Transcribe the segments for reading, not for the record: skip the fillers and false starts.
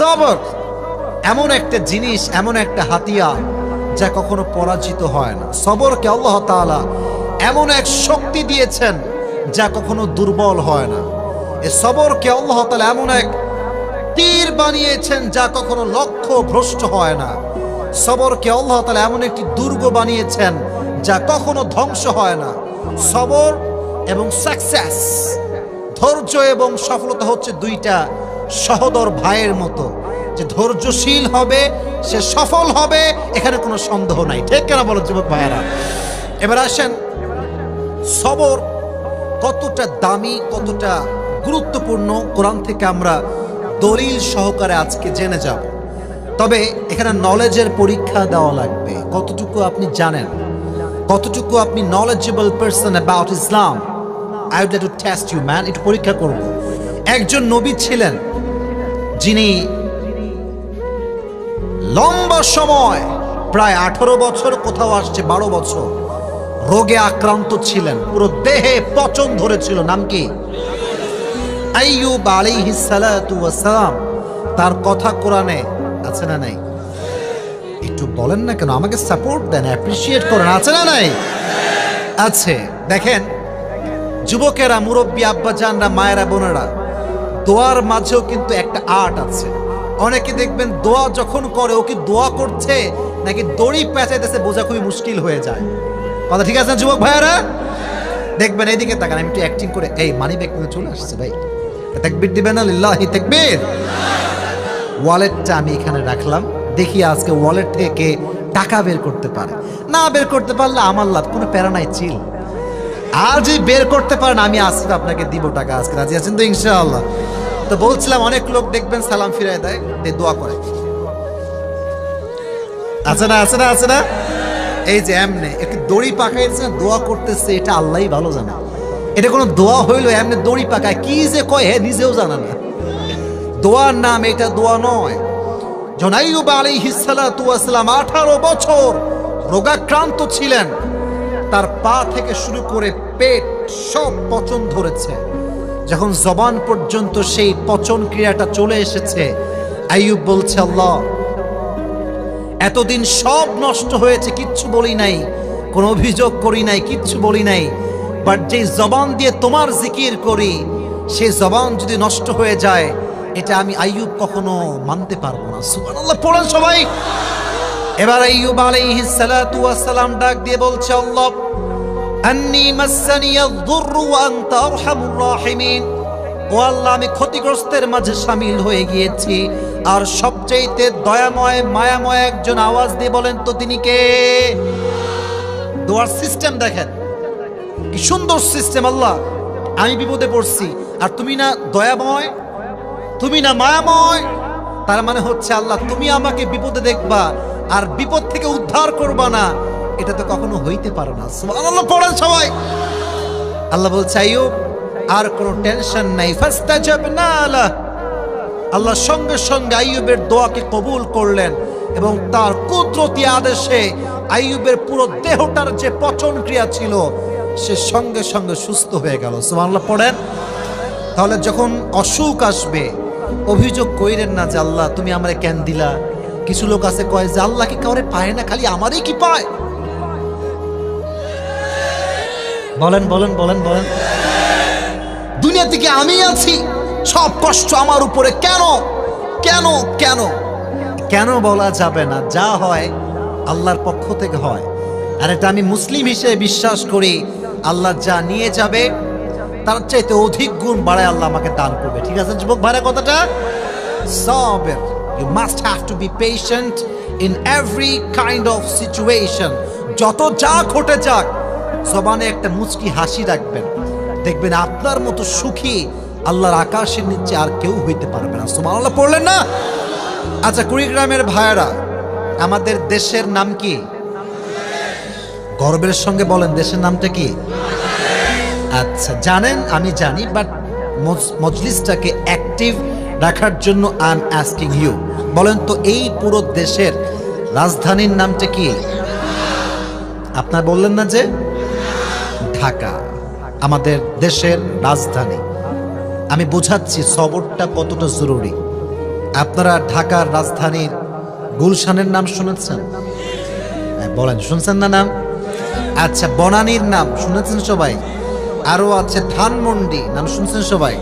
সবর এমন একটা জিনিস, এমন একটা হাতিয়ার যা কখনো পরাজিত হয় না। সবরকে আল্লাহ তাআলা এমন এক শক্তি দিয়েছেন যা কখনো দুর্বল হয় না। এ সবরকে আল্লাহ তাআলা এমন এক তীর বানিয়েছেন যা কখনো লক্ষ্য ভ্রষ্ট হয় না। সবরকে আল্লাহ তাআলা এমন একটি দুর্গ বানিয়েছেন যা কখনো ধ্বংস হয় না। সবর এবং সাকসেস, ধৈর্য এবং সফলতা হচ্ছে দুইটা সহোদর ভাইয়ের মতো। যে ধৈর্যশীল হবে সে সফল হবে, এখানে কোনো সন্দেহ নাই। ঠিক কেনা বলো যুবক ভাইয়েরা? এবার আসেন, সবর কতটা দামি, কতটা গুরুত্বপূর্ণ কোরআন থেকে আমরা দলিল সহকারে আজকে জেনে যাব। তবে এখানে নলেজের পরীক্ষা দেওয়া লাগবে, কতটুকু আপনি জানেন, কতটুকু আপনি knowledgeable person about Islam. I would like to test you man, একটু পরীক্ষা করব। একজন নবী ছিলেন যিনি লম্বা সময়, প্রায় 18 বছর, কোথাও আসছে 12 বছর, রোগে আক্রান্ত ছিলেন, পুরো দেহে পচন ধরেছিল। নাম কি? আইয়ুব আলাইহিস সালাতু ওয়াস সালাম। তার কথা কোরআনে আছে না নাই? একটু বলেন না কেন, আমাকে সাপোর্ট দেন, অ্যাপ্রিশিয়েট করেন। আছে না নাই? আছে। দেখেন যুবকেরা, মুরব্বী, আব্বাজানরা, মায়েরা, বোনেরা, দোয়ার মাঝেও কিন্তু একটা আর্ট আছে। অনেকে দেখবেন দোয়া যখন করে, ও কি দোয়া করছে নাকি দড়ি পেঁচাইতেছে বোঝা খুবই মুশকিল হয়ে যায়। কথা ঠিক আছে না যুবক ভাইয়ারা? দেখবেন এইদিকে তাকান, আমি একটু অ্যাক্টিং করে, এই মানি ব্যাগ কিন্তু চলে আসছে ভাই, তাকবীর দিবেন না? লিল্লাহি তাকবীর। ওয়ালেটটা আমি এখানে রাখলাম, দেখি আজকে ওয়ালেট থেকে টাকা বের করতে পারে। না বের করতে পারলে আমার লাভ, কোনো প্যারা নাই, চিল। আর যদি বের করতে পারেন, আমি আজকে আপনাকে দিব টাকা। আজকে রাজি আছেন তো ইনশাআল্লাহ? তো বলছিলাম, অনেক লোক দেখবেন সালাম ফিরায় দেয়, দোয়া করে। আছে না? আছে না? আছে না? এই যে এমনে একটু দড়ি পাকাইছে না, দোয়া করতেছে, এটা আল্লাহই ভালো জানে। এটা কোনো দোয়া হইলো? এমনি দড়ি পাকায়, কি যে কয় হে নিজেও জানে না। দোয়ার নাম এটা, দোয়া নয়। যখন আইয়ুব আলাইহিস সালাতু ওয়াস সালাম 18 বছর রোগাক্রান্ত ছিলেন, তার পা থেকে শুরু করে পেট সব পচন ধরেছে। যখন জবান পর্যন্ত সেই পচন ক্রিয়াটা চলে এসেছে, আইয়ুব বলছে, আল্লাহ এতদিন সব নষ্ট হয়েছে, কিচ্ছু বলি নাই, কোনো অভিযোগ করি নাই, কিচ্ছু বলি নাই, বাট যে জবান দিয়ে তোমার জিকির করি, সেই জবান যদি নষ্ট হয়ে যায়, এটা আমি আইয়ুব কখনো মানতে পারবো না। সুবহানাল্লাহ পড়েন সবাই। এবার আইয়ুব আলাইহিস সালাতু ওয়াস সালাম ডাক দিয়ে বলছে, আল্লাহ আন্নী মাসসানিয়াদ দুররু ওয়া আনতা আরহামুর রাহিমিন। ও আল্লাহ, আমি ক্ষতিগ্রস্তের মাঝে শামিল হয়ে গিয়েছি, আর সবচেয়ে দয়াময়, মায়াময় একজন আওয়াজ দিয়ে বলেন তো তিনি কে? দোয়ার সিস্টেম দেখেন কি সুন্দর সিস্টেম। আল্লাহ, আমি বিপদে পড়ছি, আর তুমি না দয়াময়, তুমি না মায়াময়, তার মানে হচ্ছে আল্লাহ তুমি আমাকে বিপদে দেখবা আর বিপদ থেকে উদ্ধার করবা না, এটা তো কখনো হইতে পারে না। সুবহানাল্লাহ পড়েন সবাই। আল্লাহ বলছে, আইয়ুব আর কোনো টেনশন নাই। ফাস্তাজাবনা লাহ। আল্লাহ সঙ্গে সঙ্গে আইয়ুবের দোয়াকে কবুল করলেন এবং তার কুদরতি আদেশে আইয়ুবের পুরো দেহটার যে পচন ক্রিয়া ছিল, সে সঙ্গে সঙ্গে সুস্থ হয়ে গেল। সুবহানাল্লাহ পড়েন। তাহলে যখন অসুখ আসবে, অভিযোগ কইরেন না যে আল্লাহ তুমি আমারে কেন দিলা। কিছু লোক আছে কয় যে আল্লাহ কি কাউরে পায় না, খালি আমারই কি পায়? বলেন বলেন বলেন বলেন। দুনিয়া থেকে আমি আছি, সব কষ্ট আমার উপরে, কেন কেন কেন কেন বলা যাবে না। যা হয় আল্লাহর পক্ষ থেকে হয়, আর এটা আমি মুসলিম হিসেবে বিশ্বাস করি। আল্লাহ যা নিয়ে যাবে তার চাইতে অধিক গুণ বাড়ায় আল্লাহ আমাকে দান করবে। ঠিক আছে যুবক ভাইরা কথাটা? সাবের, you must have to be patient in every kind of situation. যত যা ঘটে যাক, জবানে একটা মুচকি হাসি রাখবেন, দেখবেন আপনার মতো সুখী আল্লাহর আকাশের নিচে আর কেউ হইতে পারবে না। সুবহানাল্লাহ পড়লেন না? আচ্ছা, কুড়িগ্রামের ভাইয়েরা, আমাদের দেশের নাম কি? গর্বের সঙ্গে বলেন, দেশের নামটা কি? আচ্ছা জানেন, আমি জানি, বাট মজলিসটাকে অ্যাক্টিভ রাখার জন্য আই এম আস্কিং ইউ, বলেন তো এই পুরো দেশের রাজধানীর নামটা কি? আপনার বললেন না যে ঢাকা আমাদের দেশের রাজধানী। আমি বোঝাচ্ছি সবরটা কতটা জরুরি। আপনারা ঢাকার রাজধানীর গুলশানের নাম শুনেছেন? বলেন, শুনছেন না নাম? আচ্ছা, বনানীর নাম শুনেছেন সবাই? আরও আছে ধানমন্ডি, নাম শুনছেন সবাই?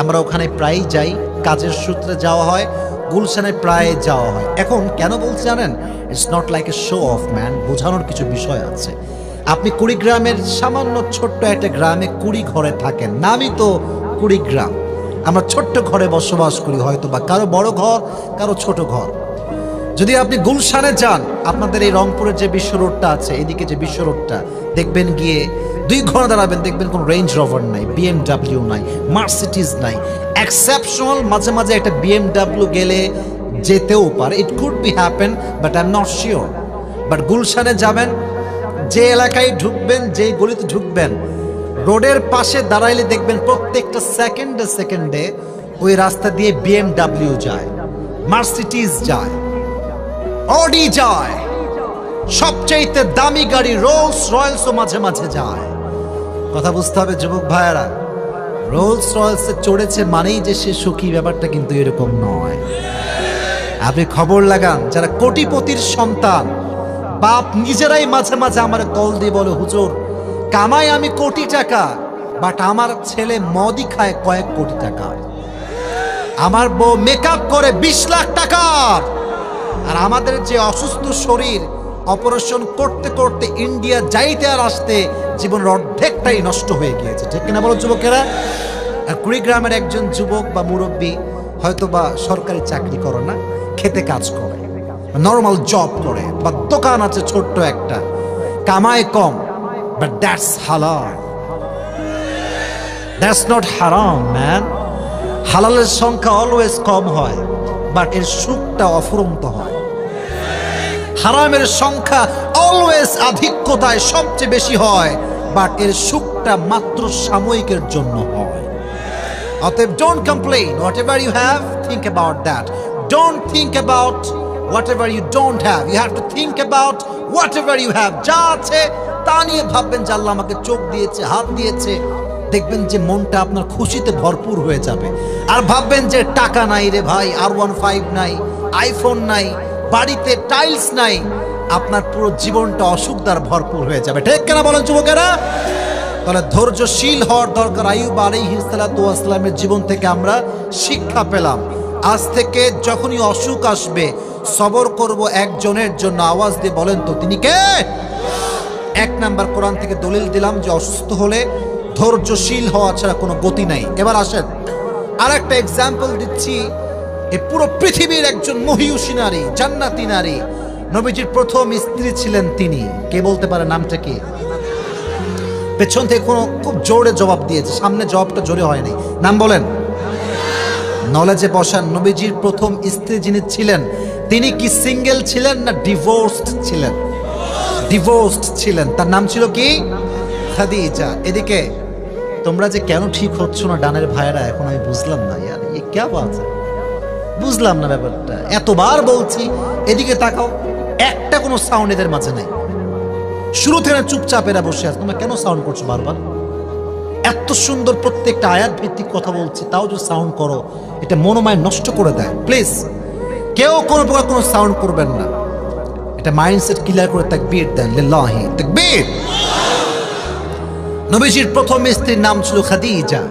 আমরা ওখানে প্রায়ই যাই, কাজের সূত্রে যাওয়া হয়, গুলশানে প্রায় যাওয়া হয়। এখন কেন বলছি জানেন? It's not like a show off man, বোঝানোর কিছু বিষয় আছে। আপনি কুড়িগ্রামের সামান্য ছোট্ট একটা গ্রামে 20 ঘরে থাকেন, নামই তো কুড়িগ্রাম। আমরা ছোট্ট ঘরে বসবাস করি, হয়তো বা কারো বড় ঘর, কারো ছোট ঘর। যদি আপনি গুলশানে যান, আপনাদের এই রংপুরের যে বিশ্ব রোডটা আছে, এদিকে যে বিশ্ব রোডটা দেখবেন, গিয়ে 2 ঘন্টা দাঁড়াবেন, দেখবেন কোনো রেঞ্জ রোভার নাই, বিএমডাব্লিউ নাই, মার্সিডিজ নাই। এক্সেপশনাল মাঝে মাঝে একটা বিএমডাব্লিউ গেলে যেতেও পারে, it could be happen, but I am not sure. But গুলশানে যাবেন, যে এলাকায় ঢুকবেন, যে গলিতে ঢুকবেন, রোডের পাশে দাঁড়াইলে দেখবেন প্রত্যেকটা সেকেন্ডে সেকেন্ডে ওই রাস্তা দিয়ে বিএমডাব্লিউ যায়, মার্সিডিজ যায়, অডি যায়, সবচাইতে দামি গাড়ি রোলস রয়েলসও মাঝে মাঝে যায়। কথা বুঝতে হবে যুবক ভাইয়েরা, রোলস রয়েলসে চড়েছে মানেই যে সে সুখী, ব্যাপারটা কিন্তু এরকম নয়। আপনি খবর লাগান, যারা কোটিপতির সন্তান, বাপ নিজেরাই মাঝে মাঝে আমার কল দিয়ে বলে, হুজুর কামাই আমি কোটি টাকা, বাট আমার ছেলে মদই খায় কয়েক কোটি টাকা, আমার বউ মেকআপ করে 20 লাখ টাকার, আর আমাদের যে অসুস্থ শরীর, অপারেশন করতে করতে ইন্ডিয়া যাইতে আর আসতে জীবনের অর্ধেকটাই নষ্ট হয়ে গিয়েছে। ঠিক কিনা বলো যুবকেরা? আর কুড়িগ্রামের একজন যুবক বা মুরব্বী হয়তো বা সরকারি চাকরি করে না, খেতে কাজ করে, নর্মাল জব করে, বা দোকান আছে ছোট্ট একটা, কামায় কম, বাট দ্যাটস হালাল, দ্যাটস নট হারাম ম্যান। হালালের সংখ্যা অলওয়েজ কম হয়, বাট এর সুখটা অফুরন্ত হয়। হারামের সংখ্যা অলওয়েজ আধিক্যতায় সবচেয়ে বেশি হয়, বাট এর সুখটা মাত্র সাময়িকের জন্য হয়। অতএব don't complain, whatever you have, think about that. Don't think about whatever you don't have, you have to think about whatever you have. যা আছে তা নিয়ে ভাববেন যে আল্লাহ আমাকে চোখ দিয়েছে, হাত দিয়েছে, দেখবেন যে মনটা আপনার খুশিতে ভরপুর হয়ে যাবে। আর ভাববেন যে টাকা নাই রে ভাই, R15 নাই, আইফোন নাই, বাড়িতে টাইলস নাই, আপনার পুরো জীবনটা অসুখ দ্বারা ভরপুর হয়ে যাবে। ঠিক কেনা বলেন যুবকেরা? তাহলে ধৈর্যশীল হওয়ার দরকার। আইয়ুব আলাইহিস সালাতু ওয়াস সালামের জীবন থেকে আমরা শিক্ষা পেলাম। আজ থেকে যখনই অসুখ আসবে, সবর করব একজনের জন্য। আওয়াজ দিয়ে বলেন তো তিনি কে? 1 নাম্বার কোরআন থেকে দলিল দিলাম যে অসুস্থ হলে ধৈর্যশীল হওয়া ছাড়া কোনো গতি নাই। এবার আসেন আর একটা এক্সাম্পল দিচ্ছি। এই পুরো পৃথিবীর একজন মহিয়সী নারী, জান্নাতি নারী, নবীজির প্রথম স্ত্রী ছিলেন তিনি। কে বলতে পারে নামটা কি? পেছন থেকে কোনো খুব জোরে জবাব দিয়েছে, সামনে জবাবটা জোরে হয়নি। নাম বলেন। নলেজে বসান। নবীজির প্রথম স্ত্রী যিনি ছিলেন, তিনি কি সিঙ্গেল ছিলেন না ডিভোর্সড ছিলেন? ডিভোর্সড ছিলেন। তার নাম ছিল কি? খাদিজা। এদিকে তোমরা যে কেন ঠিক হচ্ছ না ডানের ভাইরা, এখন আমি বুঝলাম না। ইয়ার এ কে বাজে, বুঝলাম না ব্যাপারটা। এতবার বলছি এদিকে তাকাও, একটা কোনো সাউন্ড এদের মাঝে নাই। শুরু থেকে চুপচাপ এরা বসে আছে, তোমরা কেন সাউন্ড করছো বারবার? এত সুন্দর প্রত্যেকটা আয়াত ভিত্তিক কথা বলছি, তাও যে সাউন্ড করো, এটা মনোমায় নষ্ট করে দেয়। প্লিজ কেউ কোনো প্রকার কোনো সাউন্ড করবেন না, এটা মাইন্ডসেট ক্লিয়ার করে তাকবীর দেন। লিল্লাহি তাকবীর। নবীজির প্রথম স্ত্রীর নাম ছিল খাদিজা।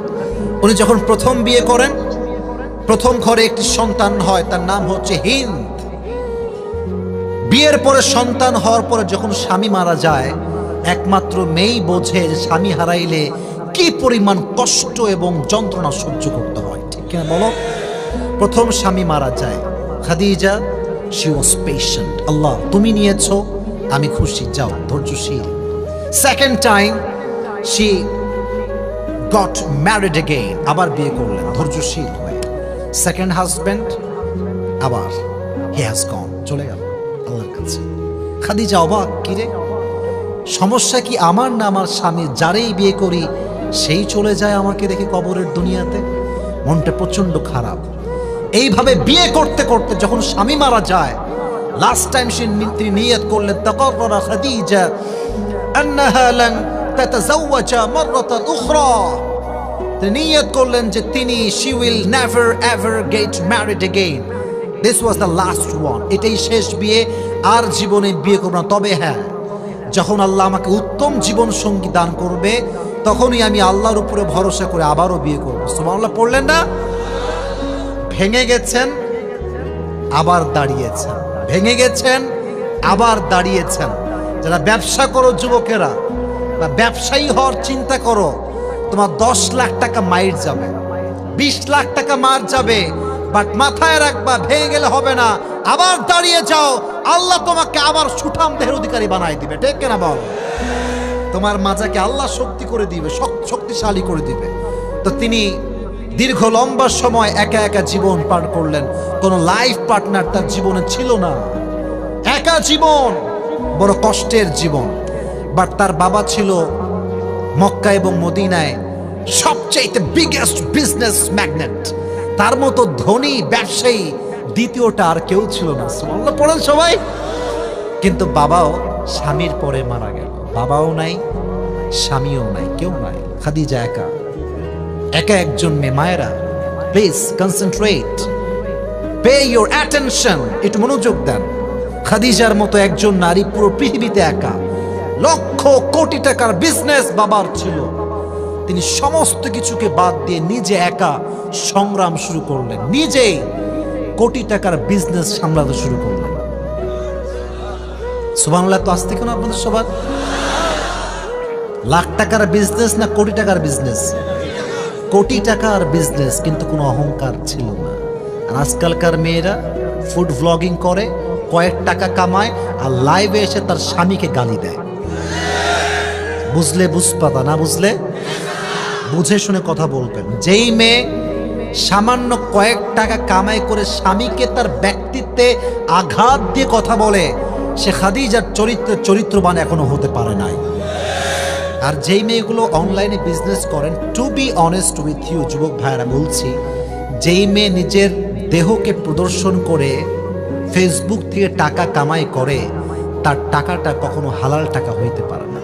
উনি যখন প্রথম বিয়ে করেন, প্রথম ঘরে একটি সন্তান হয়, তার নাম হচ্ছে হিন্দ। বিয়ের পরে সন্তান হওয়ার পরে যখন স্বামী মারা যায়, একমাত্র মেয়েই বোঝে যে স্বামী হারাইলে কি পরিমাণ কষ্ট এবং যন্ত্রণা সহ্য করতে হয়। ঠিক কিনা বলো? প্রথম স্বামী মারা যায়, খাদিজা শি ওয়াজ পেশেন্ট। আল্লাহ তুমি নিয়েছো, আমি খুশি, যাও, ধৈর্যশীল। Second time she got married again, আবার বিয়ে করলেন ধৈর্যশীল হয়ে। সেকেন্ড হাজব্যান্ড আবার হি হ্যাজ গন, চলে গেল আল্লাহর কাছে। খাদিজা অবাক, কিরে সমস্যা কি আমার না আমার স্বামী? যারেই বিয়ে করি সেই চলে যায় আমাকে রেখে কবরের দুনিয়াতে। মনটা প্রচন্ড খারাপ। এইভাবে বিয়ে করতে করতে যখন স্বামী মারা যায়, লাস্ট টাইম তিনি নিয়ত করলেন, তাকাররা খাদিজা আন্নাহা লান তাতাযাওয়াজা মাররাতান উখরা, তিনি নিয়ত করলেন যে তিনি she will never ever get married again. This was the last one. এটাই শেষ বিয়ে, আর জীবনে বিয়ে করব না। তবে হ্যাঁ, যখন আল্লাহ আমাকে উত্তম জীবন সঙ্গী দান করবে তখনই আমি আল্লাহর উপরে ভরসা করে আবারও বিয়ে করব। সুবহানাল্লাহ পড়লেন না? ভেঙে গেছেন আবার দাঁড়িয়েছেন, ভেঙে গেছেন আবার দাঁড়িয়েছেন। যারা ব্যবসা করো যুবকেরা বা ব্যবসায়ী হওয়ার চিন্তা করো, তোমার 10 লাখ টাকা মাইর যাবে, 20 লাখ টাকা মার যাবে, বাট মাথায় রাখবা ভেঙে গেলে হবে না, আবার দাঁড়িয়ে যাও, আল্লাহ তোমাকে আবার সুঠাম দেহের অধিকারী বানাই দিবে। ঠিক কিনা বল? তোমার মাজাকে আল্লাহ শক্তি করে দিবে, শক্তিশালী করে দিবে। তো তিনি দীর্ঘ লম্বা সময় একা একা জীবন পার করলেন, কোনো লাইফ পার্টনার তার জীবনে ছিল না, একা জীবন, বড় কষ্টের জীবন। বাট তার বাবা ছিল মক্কা এবং মদিনায় সবচেয়ে বিগেস্ট বিজনেস ম্যাগনেট, তার মতো ধনী ব্যবসায়ী দ্বিতীয়টা আর কেউ ছিল না। সুবহানাল্লাহ পড়েন সবাই। কিন্তু বাবাও স্বামীর পরে মারা গেল, বাবাও নাই, স্বামীও নাই, কেউ নাই, খাদিজা একা, একা একজন মেয়ে। মায়েরা please concentrate, pay your attention, একটু মনোযোগ দেন। খাদিজার মতো একজন নারী পুরো পৃথিবীতে একা, লক্ষ কোটি টাকার বিজনেস বাবার ছিল, তিনি সমস্ত কিছুকে বাদ দিয়ে নিজে একা সংগ্রাম শুরু করলেন, নিজেই কোটি টাকার বিজনেস সামলাতে শুরু করলেন। সুবহানাল্লাহ তো আসতে কেন আপনাদের সবার? লাখ টাকার বিজনেস না কোটি টাকার বিজনেস? কোটি টাকার বিজনেস, কিন্তু কোনো অহংকার ছিল না। আর আজকালকার মেয়েরা ফুড ব্লগিং করে, কয়েক টাকা কামায়, আর লাইভে এসে তার স্বামীকে গালি দেয়। বুঝলে বুঝপাতা, না বুঝলে বুঝে শুনে কথা বলবেন। যেই মেয়ে সামান্য কয়েক টাকা কামাই করে স্বামীকে তার ব্যক্তিত্বে আঘাত দিয়ে কথা বলে, সে খাদিজার চরিত্রবান এখনো হতে পারে নাই। আর যেই মেয়েগুলো অনলাইনে বিজনেস করেন, to be honest with you যুবক ভাইরা বলছি, যেই মেয়ে নিজের দেহকে প্রদর্শন করে ফেসবুক থেকে টাকা কামাই করে, তার টাকাটা কখনো হালাল টাকা হইতে পারে না।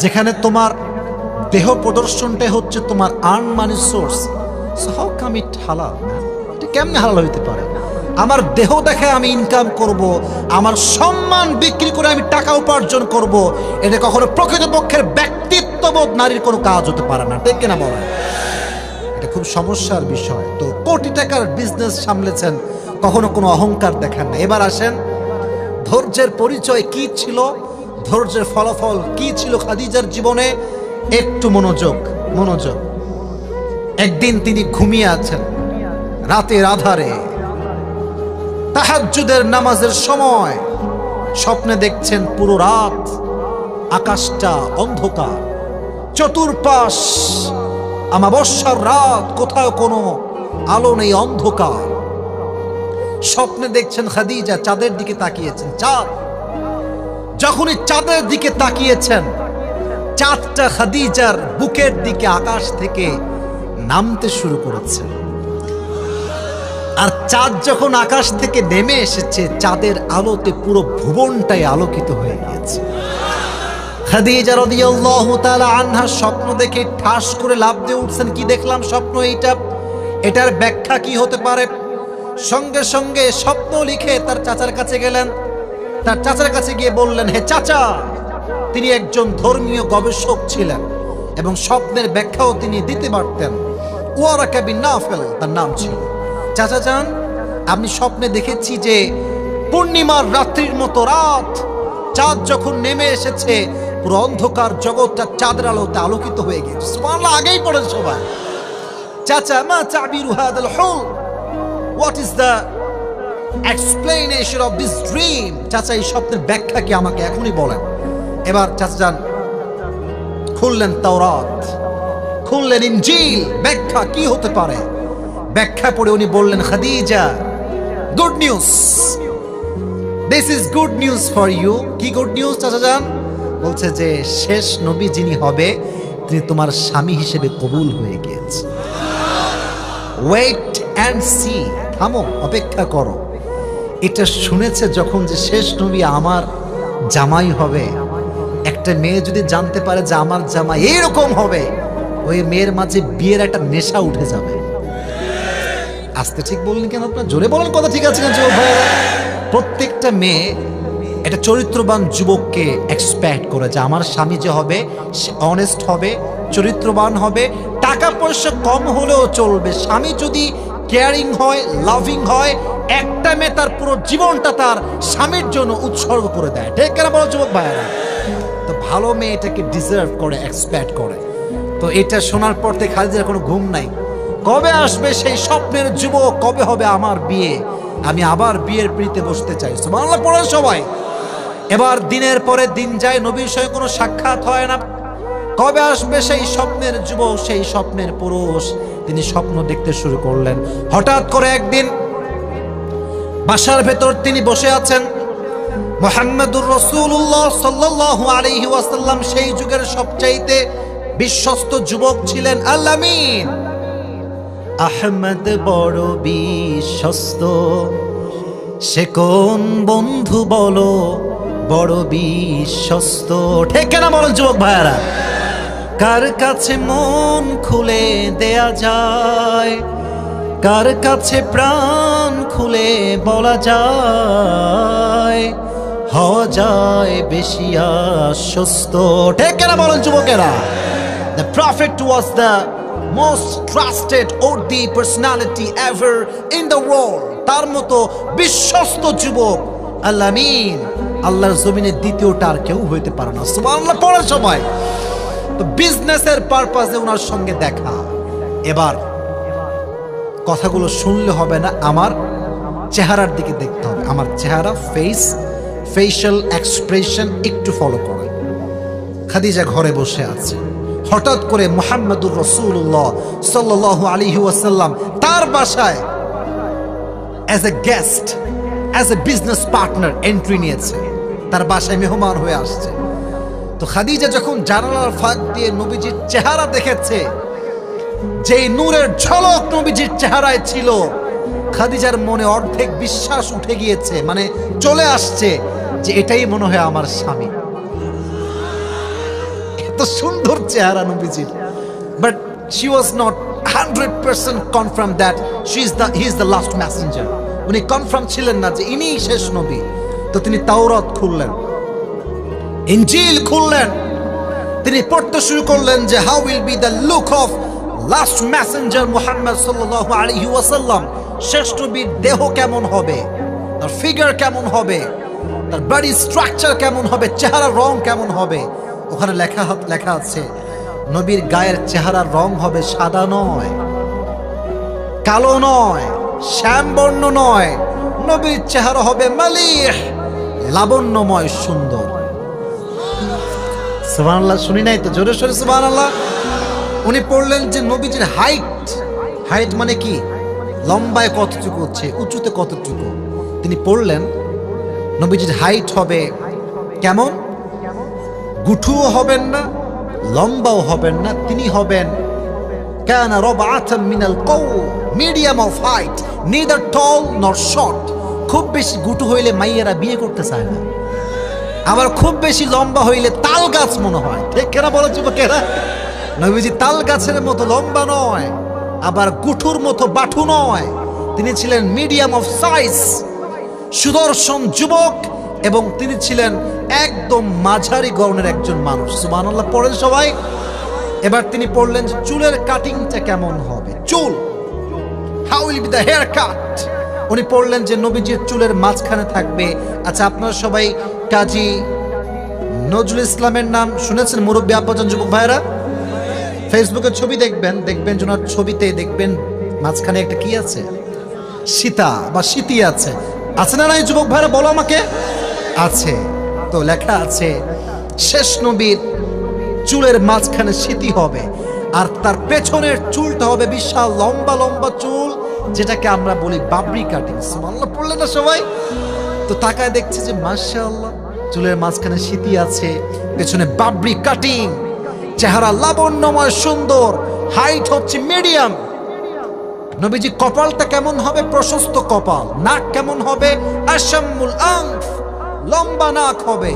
যেখানে তোমার দেহ প্রদর্শনটাই হচ্ছে তোমার earn money source, so how come it halal? এটা কেমনে হালাল হইতে পারে? আমার দেহ দেখে আমি ইনকাম করব, আমার সম্মান বিক্রি করে আমি টাকা উপার্জন করব, এটা কখনো প্রকৃতপক্ষের ব্যক্তিত্ববোধ নারীর কোনো কাজ হতে পারে না। ঠিক কিনা বলেন? এটা খুব সমস্যার বিষয়। তো কোটি টাকার বিজনেস সামলেছেন, কখনো কোনো অহংকার দেখান না। এবার আসেন, ধৈর্যের পরিচয় কি ছিল, ধৈর্যের ফলাফল কি ছিল খাদিজার জীবনে? একটু মনোযোগ। একদিন তিনি ঘুমিয়ে আছেন, রাতের আধারে তাহাজ্জুদের নামাজের সময় স্বপ্নে দেখছেন পুরো রাত আকাশটা অন্ধকার, চতুর্পাশ আমাবস্যার রাত, কোথাও কোনো আলো নেই, অন্ধকার। স্বপ্নে দেখছেন খাদিজা চাঁদের দিকে তাকিয়েছেন, চাঁদ। যখনই চাঁদের দিকে তাকিয়েছেন, চাঁদটা খাদিজার বুকের দিকে আকাশ থেকে নামতে শুরু করেছে। আর চাঁদ যখন আকাশ থেকে নেমে এসেছে, চাঁদের আলোতে পুরো ভুবনটাই আলোকিত হয়ে গিয়েছে। খাদিজা রাদিয়াল্লাহু তাআলা আনহা স্বপ্ন দেখে ঠাস করে লাফ দিয়ে উঠছেন, কি দেখলাম স্বপ্ন এইটা, এটার ব্যাখ্যা কি হতে পারে? সঙ্গে সঙ্গে স্বপ্ন লিখে তার চাচার কাছে গেলেন। তার চাচার কাছে গিয়ে বললেন, হে চাচা, তিনি একজন ধর্মীয় গবেষক ছিলেন এবং স্বপ্নের ব্যাখ্যাও তিনি দিতে পারতেন। ওয়ারাকা বিন নাফেল তার নাম ছিল। চাচা যান, আমি স্বপ্নে দেখেছি যে পূর্ণিমার রাত্রির মতো রাত, চাঁদ যখন নেমে এসেছে, পুরো অন্ধকার জগৎটা চাঁদের আলোতে আলোকিত হয়ে গেছে। সুবহানাল্লাহ, আগেই পড়েন সবাই। চাচা, মা তাবিরু হাদাল হুলম, what is the explanation of this dream? চাচা, এই স্বপ্নের ব্যাখ্যা কি আমাকে এখনই বলেন। এবার চাচা যান খুললেন তাওরাত, খুললেন ইনজিল, ব্যাখ্যা কি হতে পারে? ব্যাখ্যা পড়ে উনি বললেন, Khadija, good news, this is good news for you. কি গুড নিউজ চাচা যান? বলছে যে শেষ নবী যিনি হবে, তিনি তোমার স্বামী হিসেবে কবুল হয়ে গিয়েছে। ওয়েট অ্যান্ড সি, থামো, অপেক্ষা করো। এটা শুনেছে যখন যে শেষ নবী আমার জামাই হবে, একটা মেয়ে যদি জানতে পারে যে আমার জামাই এইরকম হবে, ওই মেয়ের মাঝে বিয়ের একটা নেশা উঠে যাবে। আস্তে ঠিক বললেন কেন আপনার? জোরে বলেন কথা ঠিক আছে না যুবক ভাইয়েরা? প্রত্যেকটা মেয়ে এটা চরিত্রবান যুবককে এক্সপেক্ট করে যে আমার স্বামী যে হবে সে অনেস্ট হবে, চরিত্রবান হবে, টাকা পয়সা কম হলেও চলবে, স্বামী যদি কেয়ারিং হয়, লাভিং হয়, একটা মেয়ে তার পুরো জীবনটা তার স্বামীর জন্য উৎসর্গ করে দেয়। ঠিক কেনা বলো যুবক ভাইয়েরা? তো ভালো মেয়ে এটাকে ডিজার্ভ করে, এক্সপেক্ট করে। তো এটা শোনার পর থেকে খালিদার কোনো ঘুম নাই। কবে আসবে সেই স্বপ্নের যুবক, কবে হবে আমার বিয়ে, আমি আবার বিয়ের পিড়িতে বসতে চাই। সুবহানাল্লাহ পড়েন সবাই। এবার দিনের পরে দিন যায়, নবীর সঙ্গে কোনো সাক্ষাৎ হয় না। কবে আসবে সেই স্বপ্নের যুবক, সেই স্বপ্নের পুরুষ? তিনি স্বপ্ন দেখতে শুরু করলেন। হঠাৎ করে একদিন বাসার ভেতর তিনি বসে আছেন। মুহাম্মদুর রাসূলুল্লাহ সাল্লাল্লাহু আলাইহি ওয়াসাল্লাম সেই যুগের সবচাইতে বিশ্বস্ত যুবক ছিলেন। আল আমিন আহমদ বড় বিশ্বস্ত, সে কোন বন্ধু বলো বড় বিশ্বস্ত। ঠিক না বলেন যুবক ভাইয়ারা? কার কাছে মন খুলে দেয়া যায়, কার কাছে প্রাণ খুলে বলা যায়, হওয়া যায় বেশি আশ্বস্ত। ঠিক না বলেন যুবকেরা? The prophet was the most trusted worthy personality ever in the world. তার মতো বিশ্বস্ত যুবক আল আমিন আল্লাহর জমিনে দ্বিতীয়টা আর কেউ হইতে পারে না। সুবহানাল্লাহ পড়ার সময় তো বিজনেসের পারপাসে ওনার সঙ্গে দেখা। এবার কথাগুলো শুনলে হবে না, আমার চেহারার দিকে দেখতে হবে। আমার চেহারা, ফেশিয়াল এক্সপ্রেশন একটু ফলো করে। খাদিজা ঘরে বসে আছে। হঠাৎ করে মুহাম্মদুর রাসূলুল্লাহ সাল্লাল্লাহু আলাইহি ওয়াসাল্লাম তার বাসায় as a guest, as a business partner entry নিয়েছে। তার বাসায় মেহমান হয়ে আসছে। তো খাদিজা যখন জানালার ফাঁক দিয়ে নবীজির চেহারা দেখেছে, যেই নূরের ঝলক নবীজির চেহারায় ছিল, খাদিজার মনে অর্ধেক বিশ্বাস উঠে গিয়েছে, মানে চলে আসছে যে এটাই মনে হয় আমার স্বামী। এত সুন্দর চেহারা নবীজির। But she was not 100% confirm that he is the last Messenger. উনি কনফার্ম ছিলেন না যে ইনিই শেষ নবী। তো তিনি তাওরাত খুললেন, ইনজিল খুললেন, তিনি পড়তে শুরু করলেন যে how will be the look of last Messenger Muhammad সাল্লাল্লাহু আলাইহি ওয়াসাল্লাম। শেষ নবীর দেহ কেমন হবে, তার ফিগার কেমন হবে, তার বডি স্ট্রাকচার কেমন হবে, চেহারার রং কেমন হবে। ওখানে লেখা আছে নবীর গায়ের চেহারার রং হবে সাদা নয়, কালো নয়, শ্যামবর্ণ নয়। নবীর চেহারা হবে মালিহ, লাবণ্যময়, সুন্দর। সুবহানাল্লাহ শুনি নাই তো? জোরে সোরে সুবহানাল্লাহ। উনি পড়লেন যে নবীজির হাইট মানে কি, লম্বায় কতটুকু হচ্ছে, উঁচুতে কতটুকু। তিনি পড়লেন নবীজির হাইট হবে কেমন, গুঠুও হবেন না, লম্বাও হবেন না, তিনি হবেন কানা রাবআতাম মিনাল কওম, মিডিয়াম অফ হাইট, নিদার টল নর শর্ট। খুব বেশি গুটু হইলে মাইয়েরা বিয়ে করতে চায় না, আবার খুব বেশি লম্বা হইলে তাল গাছ মনে হয়। ঠিক কেনা বলো যুবকেরা? নবীজি তাল গাছের মতো লম্বা নয়, আবার গুঠুর মতো বাঠু নয়। তিনি ছিলেন মিডিয়াম অফ সাইজ, সুদর্শন যুবক, এবং তিনি ছিলেন একদম মাঝারি গড়নের একজন মানুষ। সুবহানাল্লাহ পড়েন সবাই। এবার তিনি পড়লেন যে চুলের কাটিংটা কেমন হবে, চুল, how will be the haircut. উনি পড়লেন যে নবীজির চুলের মাঝখানে থাকবে। আচ্ছা, আপনারা সবাই কাজী নজরুল ইসলামের নাম শুনেছেন? মুরব্বী আব্বাজান, যুবক ভাইরা, ফেসবুকে ছবি দেখবেন যে ওনার ছবিতে দেখবেন মাঝখানে একটা কি আছে, সীতা বা স্মৃতি আছে। আছে না নাই যুবক ভাইরা, বলো আমাকে? আছে। তো লেখা আছে শেষ নবীর চুলের মাঝখানে স্মৃতি হবে, আর তার পেছনের চুলটা হবে বিশাল লম্বা লম্বা চুল, যেটাকে আমরা বলি বাবরি কাটিং। সুবহানাল্লাহ পড়লেন না সবাই? তো তাকায় দেখছে যে মাশাআল্লাহ চুলের মাঝখানে স্মৃতি আছে, পেছনে বাবরি কাটিং, চেহারা লাবণ্যময় সুন্দর, হাইট হচ্ছে মিডিয়াম। নবীজি কপালটা কেমন হবে? প্রশস্ত কপাল। নাক কেমন হবে? আশাম্মুল আনফ, লম্বা নাক হবে।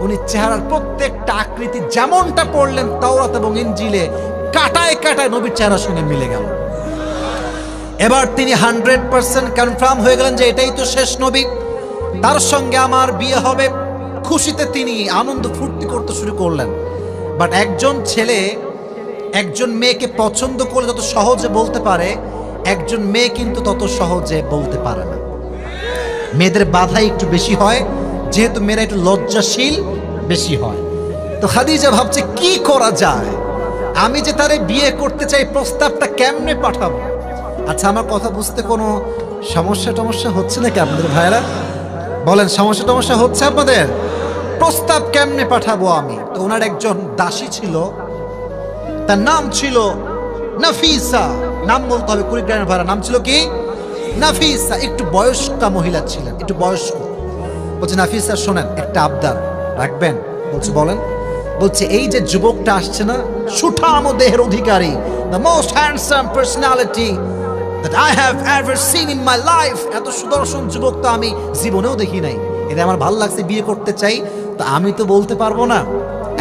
উনি চেহারার প্রত্যেকটা আকৃতি যেমনটা পড়লেন তাওরাত এবং ইনজিলে, কাটায় কাটায় নবীর চেহারার সঙ্গে মিলে গেল। এবার তিনি 100% কনফার্ম হয়ে গেলেন যে এটাই তো শেষ নবী, তার সঙ্গে আমার বিয়ে হবে। খুশিতে তিনি আনন্দ ফুর্তি করতে শুরু করলেন। বাট একজন ছেলে একজন মেয়েকে পছন্দ করলে যত সহজে বলতে পারে, একজন মেয়ে কিন্তু তত সহজে বলতে পারে না। মেয়েদের বাধা একটু বেশি হয়, যেহেতু মেয়েরা একটু লজ্জাশীল বেশি হয়। তো খাদিজা ভাবছে কি করা যায়, আমি যে তারে বিয়ে করতে চাই, প্রস্তাবটা কেমনে পাঠাবো। আচ্ছা, আমার কথা বুঝতে কোনো সমস্যা হচ্ছে নাকি আপনাদের ভাইরা? বলেন, সমস্যা হচ্ছে আপনাদের? প্রস্তাব কেমনে পাঠাবো আমি? তো ওনার একজন দাসী ছিল, তার নাম ছিল নাফিসা। নাম বলতে হবে কুড়িগ্রামের ভাইরা, নাম ছিল কি? নাফিসা। একটু বয়স্কা মহিলা ছিলেন, একটু বয়স্ক। বলছে, নাফিসা শোনেন, একটা আবদার রাখবেন? বলছে, বলেন। বলছে, এই যে যুবকটা আসছে না, সুঠাম দেহের অধিকারী, the most handsome personality that I have ever seen in my life, এত সুদর্শন যুবক তো আমি জীবনেও দেখি নাই। এটা আমার ভালো লাগছে, বিয়ে করতে চাই। তো আমি তো বলতে পারবো না,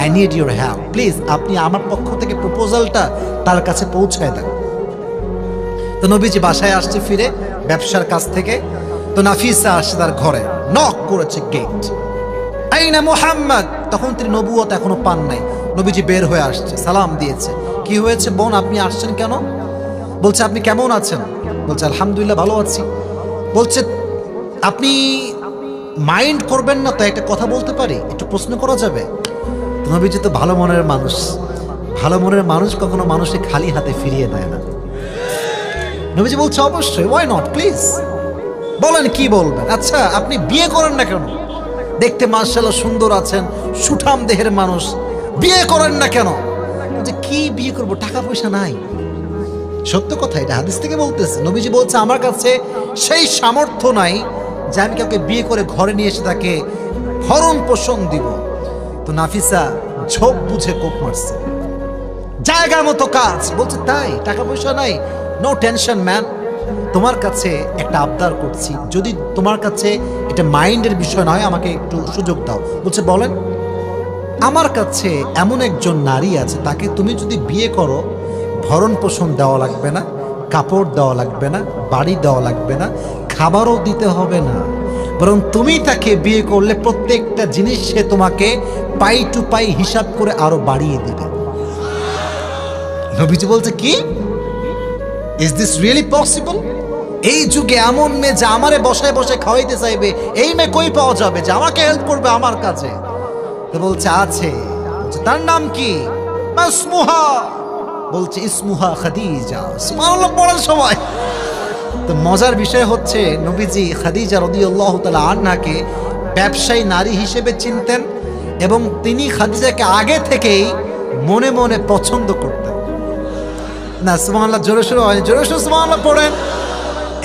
I need your help, please আপনি আমার পক্ষ থেকে প্রপোজালটা তার কাছে পৌঁছায় দেন। তো নবীজি বাসায় আসছে ফিরে ব্যবসার কাছ থেকে। তো নাফিসা আসছে তার ঘরে, নক করেছে গেট, আইনা মুহাম্মদ। তখন তিনি নবুয়ত এখনো পান নাই। নবীজি বের হয়ে আসছে, সালাম দিয়েছে। কি হয়েছে বোন, আপনি আসছেন কেন? বলছে, আপনি কেমন আছেন? বলছে, আলহামদুলিল্লাহ ভালো আছি। বলছে, আপনি মাইন্ড করবেন না তো একটা কথা বলতে পারি, একটু প্রশ্ন করা যাবে? নবীজি তো ভালো মনের মানুষ, ভালো মনের মানুষ কখনো মানুষকে খালি হাতে ফিরিয়ে দেয় না। নবীজি বলছে, অবশ্যই, ওয়াই নট, প্লিজ বলেন কি বলবেন। আচ্ছা, আপনি বিয়ে করেন না কেন? দেখতে মাশাআল্লাহ সুন্দর আছেন, সুঠাম দেহের মানুষ, বিয়ে করেন না কেন? বলছে, কি বিয়ে করব, টাকা পয়সা নাই। সত্য কথা, এটা হাদিস থেকে বলতেছে। নবীজি বলছে, আমার কাছে সেই সামর্থ্য নাই যে আমি কাউকে বিয়ে করে ঘরে নিয়ে এসে তাকে ভরণ পোষণ দিব। তো নাফিসা ঝোপ বুঝে কোপ মারছে, জায়গা মতো কাজ। বলছে, তাই টাকা পয়সা নাই? নো টেনশন ম্যান, তোমার কাছে একটা আবদার করছি, যদি তোমার কাছে এটা মাইন্ডের বিষয় নয়, আমাকে একটু সুযোগ দাও। বলছে, বলেন। আমার কাছে এমন একজন নারী আছে, তাকে তুমি যদি বিয়ে করো, ভরণ পোষণ দেওয়া লাগবে না, কাপড় দেওয়া লাগবে না, বাড়ি দেওয়া লাগবে না, খাবারও দিতে হবে না, বরং তুমি তাকে বিয়ে করলে প্রত্যেকটা জিনিস সে তোমাকে পাই টু পাই হিসাব করে আরো বাড়িয়ে দিবে। নবীজি বলছে, কি, ইজ দিস রিয়েলি পসিবল? এই যুগে এমন মেয়ে যে আমারে বসায় বসায় খাওয়াইতে চাইবে, এই মেয়ে কই পাওয়া যাবে যে আমাকে হেল্প করবে আমার কাছে? তো বলছে, আছে। বলছে, তার নাম কি? ইসমুহা। বলছে, ইসমুহা খাদিজা। সুবহানাল্লাহ পড়েন সবাই। তো মজার বিষয় হচ্ছে, নবীজি খাদিজা রাদিয়াল্লাহু তাআলা আনহাকে ব্যবসায়ী নারী হিসেবে চিনতেন এবং তিনি খাদিজাকে আগে থেকেই মনে মনে পছন্দ করতেন। না সুবহানাল্লাহ, জোরে জোরে সুবহানাল্লাহ পড়েন।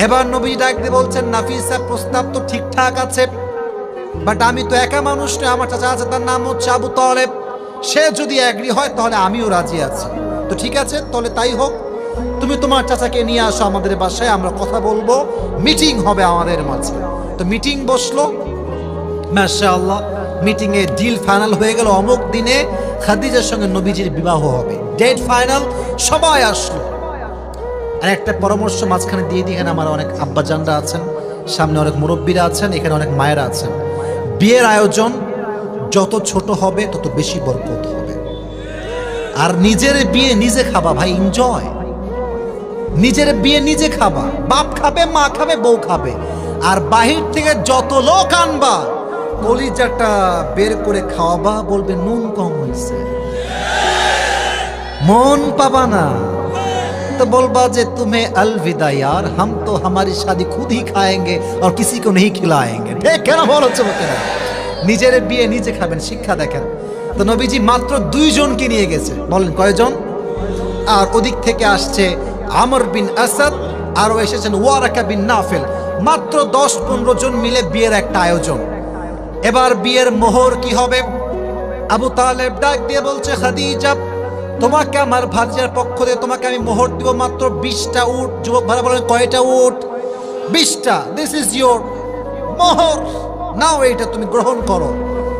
এবার নবীজি ডাক দিয়ে বলছেন, নাফিসা, প্রস্তাব তো ঠিকঠাক আছে, বাট আমি তো একা মানুষ নয়, আমার চাচা আছে, তার নাম হচ্ছে আবু তালেব। সে যদি এগ্রি হয় তাহলে আমিও রাজি আছি। তো ঠিক আছে, তাহলে তাই হোক, তুমি তোমার চাচাকে নিয়ে আসো আমাদের বাসায়, আমরা কথা বলবো, মিটিং হবে আমাদের মাঝে। তো মিটিং বসলো, মাশাআল্লাহ, মিটিং এ ডিল ফাইনাল হয়ে গেল, অমুক দিনে খাদিজার সঙ্গে নবীজির বিবাহ হবে, ডেট ফাইনাল। সবাই আসলো, আর একটা পরামর্শ মাঝখানে দিয়ে দিই, এখানে আমার অনেক আব্বাজানরা আছেন, সামনে অনেক মুরব্বীরা আছেন, এখানে অনেক মায়েরা আছেন। বিয়ের আয়োজন যত ছোট হবে তত বেশি বরকত হবে। আর নিজের বিয়ে নিজে খাবা ভাই, এনজয়। নিজের বিয়ে নিজে খাবা, বাপ খাবে, মা খাবে, বউ খাবে। আর বাহির থেকে যত লোক আনবা, কলিজাটা বের করে খাওয়াবা, বলবে নুন কম হয়েছে, মন পাবা না। तो बोलबा जे तुम्हें अलविदा यार, हम तो हमारी शादी खुद ही खाएंगे और किसी को नहीं खिलाएंगे। ठीक है ना, बोलो चमकेरा নিজের বিয়ে নিজে খাবেন, শিক্ষা দেখেন। তো নবীজি মাত্র 2 জনকে নিয়ে গেছে, বলেন কয়জন? আর ওদিক থেকে আসছে আমর বিন আসাদ, আর এসেছেন ওয়ারাকা বিন নাফিল। মাত্র 10-15 জন মিলে বিয়ের একটা আয়োজন। এবার বিয়ের মোহর কি হবে? আবু তালেব ডাক দিয়ে বলছে, খাদিজা, তোমাকে আমার ভাতিজার পক্ষ থেকে তোমাকে আমি মোহর দিব মাত্র 20টা উট। যুবক ভাড়া বলেন, কয়টা উট? 20টা। দিস ইজ ইয়োর মোহর, নাও এইটা তুমি গ্রহণ করো।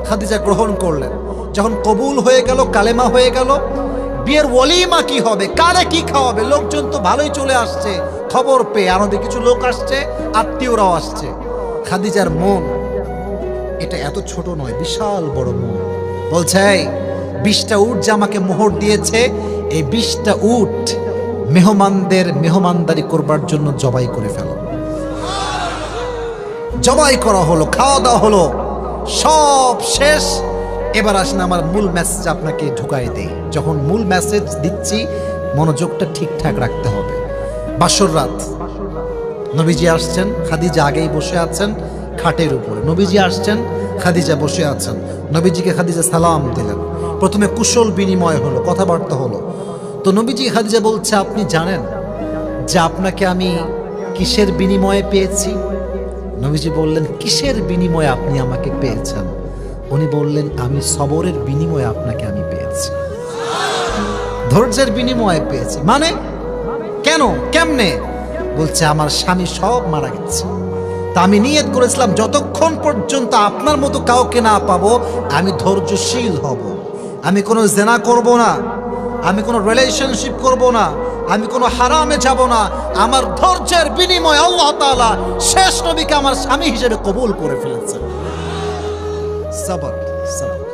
খাদিজা গ্রহণ করলেন। যখন কবুল হয়ে গেল, কালেমা হয়ে গেল, বিয়ের ওয়ালিমা কি হবে, কারে কি খাওয়াবে। লোকজন তো ভালোই চলে আসছে খবর পেয়ে, আরো কিছু লোক আসছে, আত্মীয়রাও আসছে। খাদিজার মন এটা এত ছোট নয়, বিশাল বড় মন। বলছে 20টা উট যে আমাকে মোহর দিয়েছে, এই 20টা উট মেহমানদের মেহমানদারি করবার জন্য জবাই করে ফেলো। জবাই করা হলো, খাওয়া দাওয়া হলো, সব শেষ। এবার আসেন আমার মূল মেসেজ আপনাকে ঢুকাই দেই। যখন মূল মেসেজ দিচ্ছি মনোযোগটা ঠিকঠাক রাখতে হবে। বাসর রাত, নবীজি আসছেন, খাদিজা আগেই বসে আছেন খাটের উপরে। নবীজি আসছেন, খাদিজা বসে আছেন। নবীজিকে খাদিজা সালাম দিলেন। প্রথমে কুশল বিনিময় হলো, কথাবার্তা হলো। তো নবীজি খাদিজা বলছে, আপনি জানেন যে আপনাকে আমি কিসের বিনিময়ে পেয়েছি? নবীজি বললেন, কিসের বিনিময়ে আপনি আমাকে পেয়েছেন? উনি বললেন, আমি সবরের বিনিময়ে আপনাকে আমি পেয়েছি, ধৈর্যের বিনিময়ে পেয়েছি। মানে কেন, কেমনে? বলছে, আমার স্বামী সব মারা গেছে, তা আমি নিয়ত করেছিলাম যতক্ষণ পর্যন্ত আপনার মতো কাউকে না পাবো আমি ধৈর্যশীল হব। আমি কোনো জেনা করব না, আমি কোনো রিলেশনশিপ করব না, আমি কোনো হারামে যাব না। আমার ধৈর্যের বিনিময়ে আল্লাহ তাআলা শেষ নবীকে আমার স্বামী হিসেবে কবুল করে ফেলেছেন। সবর, সবর।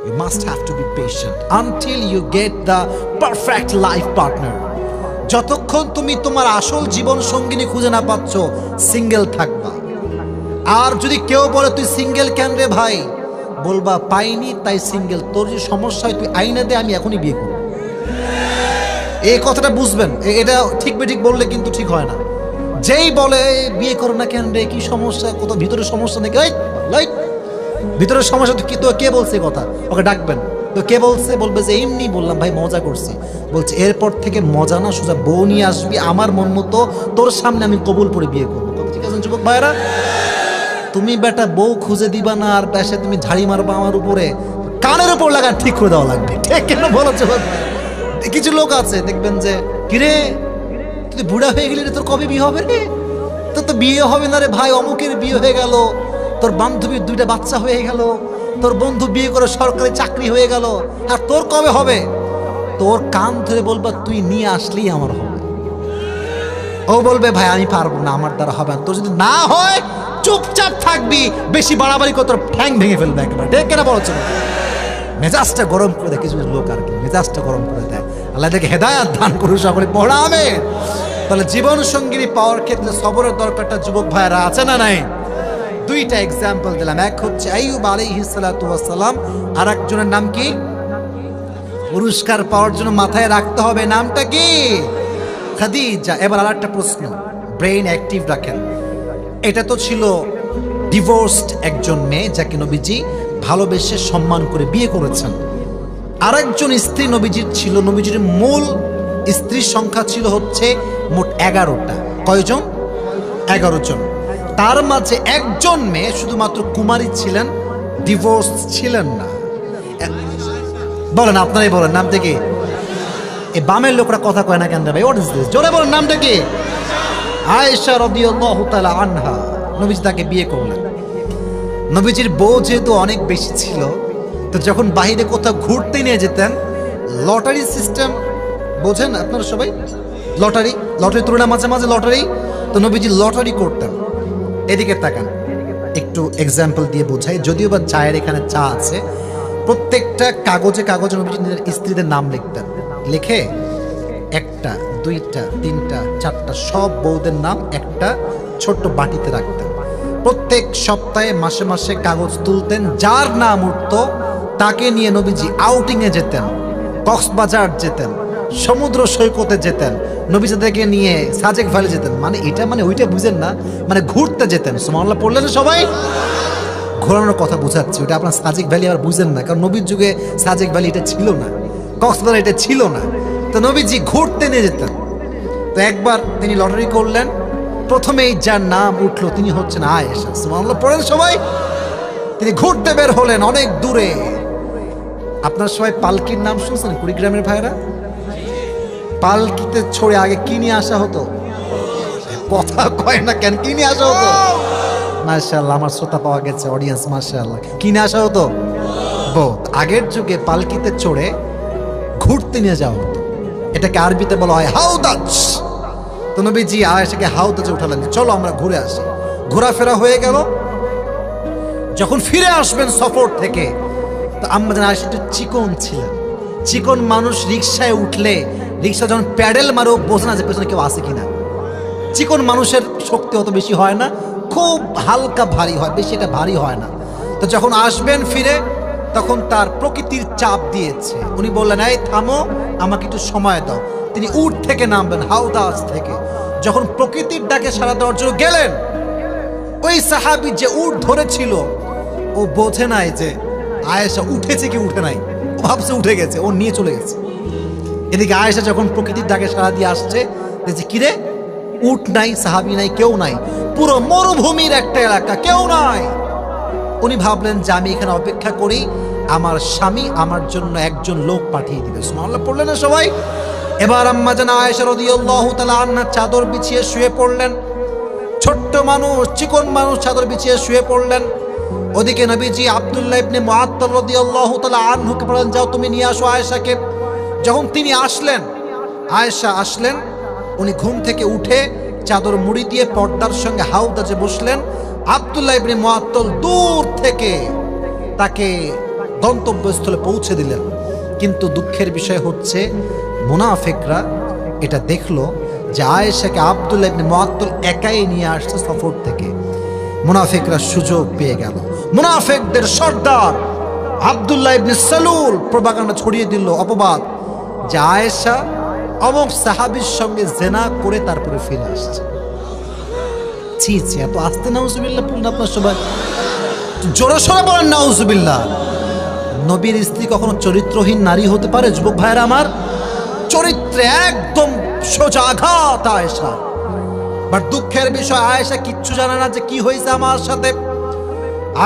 You must have to be patient until you get the perfect life partner. যতক্ষণ তুমি তোমার আসল জীবন সঙ্গিনী খুঁজে না পাচ্ছ, সিঙ্গেল থাকবা। আর যদি কেউ বলে তুই সিঙ্গেল কেন রে ভাই, বলবা পাইনি তাই সিঙ্গেল। তোর যে সমস্যা হয় তুই আইনা দে, আমি এখনই বিয়ে করব। এই কথাটা বুঝবেন, এটা ঠিক বেঠিক বললে কিন্তু ঠিক হয় না। যেই বলে বিয়ে করো না কেন রে, কি সমস্যা, কত ভিতরে সমস্যা নাকি, লাইট ভিতরের সমস্যা তো কি, তো কে বলছে কথা, ওকে ডাকবেন। তো কে বলছে, বলবে যে এমনি বললাম ভাই, মজা করছি। বলছে এরপর থেকে মজা না, সোজা বউ নিয়ে আসবি আমার মন মতো, তোর সামনে আমি কবুল করে বিয়ে করবো। ঠিক আছে যুবক ভাইরা, তুমি বেটা বউ খুঁজে দিবা না আর বেশে তুমি ঝাড়ি মারবা আমার উপরে, কানের উপর লাগা ঠিক করে দেওয়া লাগবে। ঠিক কেন বলেছে? কিছু লোক আছে দেখবেন যে, কিরে তুই বুড়া হয়ে গেলি রে, তোর কবে বিয়ে হবে রে? তোর তো বিয়ে হবে না রে ভাই, অমুকের বিয়ে হয়ে গেল, তোর বান্ধবীর 2টা বাচ্চা হয়ে গেল, তোর বন্ধু বিয়ে করে সরকারি চাকরি হয়ে গেল, আর তোর কবে হবে? তোর কান ধরে বলবা তুই নিয়ে আসলেই আমার হবে। ও বলবে ভাই আমি পারবো না, আমার দ্বারা হবে না। তোর যদি না হয় চুপচাপ থাকবি, বেশি বাড়াবাড়ি করে তোর ঠ্যাং ভেঙে ফেলবে একেবারে। ঠিক কেনা বলছো? মেজাজটা গরম করে দেয় কিছু লোক, আর কি মেজাজটা গরম করে দেয়। আল্লাহ তাকে হেদায়াত দান করুন সকলে, পড়া আমেন। তাহলে জীবন সঙ্গিনী পাওয়ার ক্ষেত্রে সবরের দরকারটা যুবক ভাইয়েরা আছে না নাই? 2টা এক্সাম্পল দিলাম। এক হচ্ছে আইয়ুব আলাইহিস সালাতু ওয়াস সালাম, আর একজনের নাম কি? পুরস্কার পাওয়ার জন্য মাথায় রাখতে হবে, নামটা কি? খাদিজা। এবার আরেকটা প্রশ্ন, ব্রেইন অ্যাক্টিভ রাখেন। এটা তো ছিল ডিভোর্সড একজন মেয়ে যাকে নবীজি ভালোবেসে সম্মান করে বিয়ে করেছেন। আরেকজন স্ত্রী নবীজির ছিল, নবীজির মূল স্ত্রীর সংখ্যা ছিল হচ্ছে মোট 11টা। কয়জন? 11 জন। তার মাঝে একজন মেয়ে শুধুমাত্র কুমারী ছিলেন, ডিভোর্স ছিলেন না। বলেন, আপনারাই বলেন নামটা কি? এই বামের লোকরা কথা কয় না কেন ভাই? What is this? জোরে বলেন নামটা কি? আয়েশা রাদিয়াল্লাহু তাআলা আনহা। নবীজি তাকে বিয়ে করলেন। নবীজির বউ যেহেতু অনেক বেশি ছিল, তো যখন বাইরে কোথাও ঘুরতে নিয়ে যেতেন, লটারি সিস্টেম বোঝেন আপনারা সবাই? লটারি তুলনা মাঝে মাঝে লটারি, তো নবীজি লটারি করতেন। এদিকে তাকান, একটু এক্সাম্পল দিয়ে বোঝাই, যদিও বা চায়ের এখানে চা আছে। প্রত্যেকটা কাগজে কাগজে নবীজি নিজের স্ত্রীদের নাম লিখতেন। লিখে 1টা 2টা 3টা 4টা সব বউদের নাম একটা ছোট্ট বাটিতে রাখতেন। প্রত্যেক সপ্তাহে মাসে মাসে কাগজ তুলতেন, যার নাম উঠতো তাকে নিয়ে নবীজি আউটিংয়ে যেতেন, কক্সবাজার যেতেন, সমুদ্র সৈকতে যেতেন, নবীজিদেরকে নিয়ে সাজেক ভ্যালি যেতেন। মানে এটা মানে ওইটা বুঝেন না, মানে ঘুরতে যেতেন। সুবহানাল্লাহ পড়লেন সবাই? ঘোরানোর কথা বোঝাচ্ছি, ওটা আপনার সাজেক ভ্যালি আর বুঝেন না, কারণ নবীর যুগে সাজেক ভ্যালি এটা ছিল না, কক্সবাজার এটা ছিল না। তো নবীজি ঘুরতে নিয়ে যেতেন। তো একবার তিনি লটারি করলেন, প্রথমেই যার নাম উঠলো তিনি হচ্ছেন আয়েশা। সুবহানাল্লাহ পড়েন সবাই? তিনি ঘুরতে বের হলেন অনেক দূরে। আপনার সবাই পালকির নাম শুনছেন? কুড়িগ্রামের ভাইরা, পালকিতে ছড়ে আগে কি নিয়ে আসা হতো? কথা কয় না কেন? কি নিয়ে আসা হতো? মাশাআল্লাহ, আমার শ্রোতা পাওয়া গেছে, অডিয়েন্স মাশাআল্লাহ। কি নিয়ে আসা হতো? বউ। আগের যুগে পালকিতে চড়ে ঘুরতে নিয়ে যাওয়া হতো। এটাকে আরবিতে বলা হয় হাউদাজ। তো নবীজি আয়েশাকে হাউদাজে উঠালেন, চলো আমরা ঘুরে আসি। ঘোরাফেরা হয়ে গেল। যখন ফিরে আসবেন সফর থেকে, তো আম্মা জান আয়েশা একটু চিকন ছিলেন। চিকন মানুষ রিক্সায় উঠলে রিক্সা যখন প্যাডেল মারো বোঝে না যে পেছনে কেউ আছে কিনা। চিকন মানুষের শক্তি অত বেশি হয় না, খুব হালকা ভারী হয়, বেশি এটা ভারী হয় না। তো যখন আসবেন ফিরে, তখন তার প্রকৃতির চাপ দিয়েছে। উনি বললেন, এই থামো, আমাকে একটু সময় দাও। তিনি উট থেকে নামবেন, হাউদাজ থেকে। যখন প্রকৃতির ডাকে সাড়া দেওয়ার জন্য গেলেন, ওই সাহাবী যে উট ধরেছিল ও বোঝে নাই যে আয়েশা উঠেছে কি উঠে নাই, ও ভাবছে উঠে গেছে, ও নিয়ে চলে গেছে। এদিকে আয়েশা যখন প্রকৃতির ডাকে সাড়া দিয়ে আসছে, দেখছে কিরে উট নাই, সাহাবী নাই, কেউ নাই, পুরো মরুভূমির একটা এলাকা, কেউ নাই। উনি ভাবলেন যে আমি এখানে অপেক্ষা করি, আমার স্বামী আমার জন্য একজন লোক পাঠিয়ে দিবে। সুবহানাল্লাহ পড়লেন না সবাই? এবার আম্মা জান আয়েশা রাদিয়াল্লাহু তাআলা আনহা চাদর বিছিয়ে শুয়ে পড়লেন। ছোট্ট মানুষ, চিকন মানুষ চাদর বিছিয়ে শুয়ে পড়লেন। ওদিকে নবীজি আব্দুল্লাহ ইবনে মুআত্তাল রাদিয়াল্লাহু তাআলা আনহুকে বললেন, যাও তুমি নিয়ে আসো আয়েশাকে। যখন তিনি আসলেন, আয়েশা আসলেন, উনি ঘুম থেকে উঠে চাদর মুড়ি দিয়ে পর্দার সঙ্গে হাউদাজে বসলেন। আব্দুল্লাহ ইবনে মুআত্তাল দূর থেকে তাকে গন্তব্যস্থলে পৌঁছে দিলেন। কিন্তু দুঃখের বিষয় হচ্ছে মুনাফিকরা এটা দেখলো যে আয়েশাকে আব্দুল্লাহ ইবনে মুআত্তাল একাই নিয়ে আসছে সফর থেকে। মুনাফিকরা সুযোগ পেয়ে গেল। মুনাফিকদের সর্দার আব্দুল্লাহ ইবনে সালুল প্রপাগান্ডা ছড়িয়ে দিল, অপবাদ, যে আয়েশা অমুক সাহাবীর সঙ্গে জেনা করে তারপরে ফিরে আসছে। ছি ছি, এত আস্তে নাউজুবিল্লাহ বলুন আপনার সবাই, জোরে সোরে বলেন নাউজুবিল্লাহ। নবীর স্ত্রী কখনো চরিত্রহীন নারী হতে পারে? যুবক ভাইরা আমার, চরিত্রে একদম সোজা আঘাত আয়েশা। বাট দুঃখের বিষয় আয়েশা কিচ্ছু জানে না যে কি হয়েছে আমার সাথে।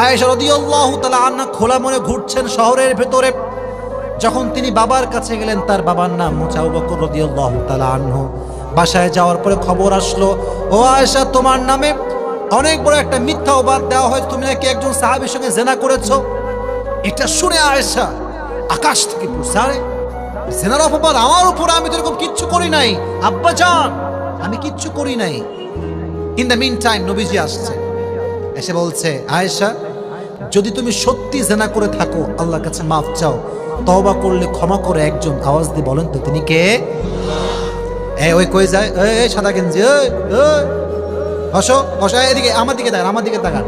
আয়েশা রাদিয়াল্লাহু তাআলা আনহা খোলা মনে ঘুরছেন শহরের ভেতরে। যখন তিনি বাবার কাছে গেলেন, তার বাবার নাম আবু বকর রাদিয়াল্লাহু তাআলা আনহু। বাসায় যাওয়ার পরে খবর আসলো, ও আয়েশা, তোমার নামে অনেক বড় একটা মিথ্যা অপবাদ দেওয়া হয়েছে, তুমি নাকি একজন সাহাবীর সঙ্গে জেনা করেছো। এটা শুনে আয়েশা আকাশ থেকে পড়ছে, আরে জেনার অপবাদ আমার উপর, আমি তো এরকম কিচ্ছু করি নাই আব্বা জান, আমি কিচ্ছু করি নাই। ইন দ্য মিন টাইম নবীজি আসছে, এসে বলছে, আয়েশা, যদি তুমি সত্যি জেনা করে থাকো আল্লাহর কাছে মাফ চাও, তওবা করলে ক্ষমা করে একজন আওয়াজ দিয়ে বলেন তো তিনি কে? ওই কই যায়, এই সাদা গেঞ্জি, বসো বসো, এদিকে আমার দিকে তাকান, আমার দিকে তাকান।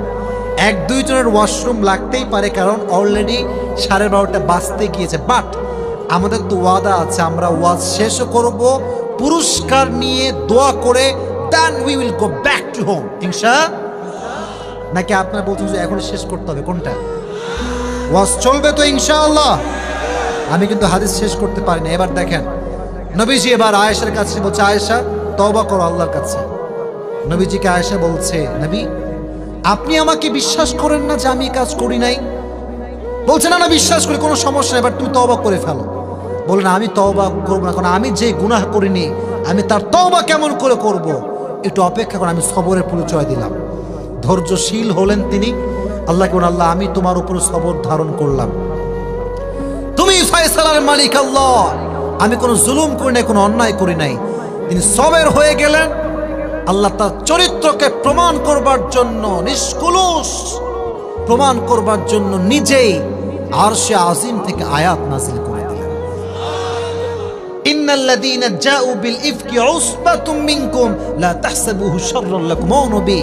এক দুইজনের ওয়াশরুম লাগতেই পারে, কারণ অলরেডি 12:30 বাজতে গিয়েছে। বাট আমাদের তো ওয়াদা আছে, আমরা ওয়াজ শেষও করব পুরস্কার নিয়ে, দোয়া করে, then we will go back to home ইনশাআল্লাহ। নাকি আপনারা বলছেন যে এখন শেষ করতে হবে? কোনটা? ওয়াজ চলবে তো ইনশাআল্লাহ। আমি কিন্তু হাদিস শেষ করতে পারি না। এবার দেখেন, নবীজি এবার আয়েশার কাছে বলছে, আয়েশা তওবা করো আল্লাহর কাছে। নবীজিকে আয়েশা বলছে, নবী আপনি আমাকে বিশ্বাস করেন না যে আমি এই কাজ করি নাই? বলছে, না না বিশ্বাস করি, কোনো সমস্যা নেই, এবার তুমি তওবা করে ফেলো। বলে, না আমি তওবা করবো না, কারণ আমি যে গুনাহ করিনি আমি তার তওবা কেমন করে করব? একটু অপেক্ষা করে, আমি সবরের পরিচয় দিলাম। ধৈর্যশীল হলেন তিনি। আল্লাহকে বলেন, আল্লাহ আমি তোমার উপর সবর ধারণ করলাম, তুমি ফয়সালার মালিক আল্লাহ, আমি কোনো জুলুম করি নাই, কোনো অন্যায় করি নাই। তিনি সবের হয়ে গেলেন। আল্লাহ তার চরিত্রকে প্রমাণ করবার জন্য, নিষ্কুলুষ প্রমাণ করবার জন্য নিজেই আরশে আজিম থেকে আয়াত নাযিল করে দিলেন। ইন্নাল্লাযীনা জাউ বিল ইফকি উসবাতুম মিনকুম লা তাহসাবুহু শাররান লাকুম। ও নবী,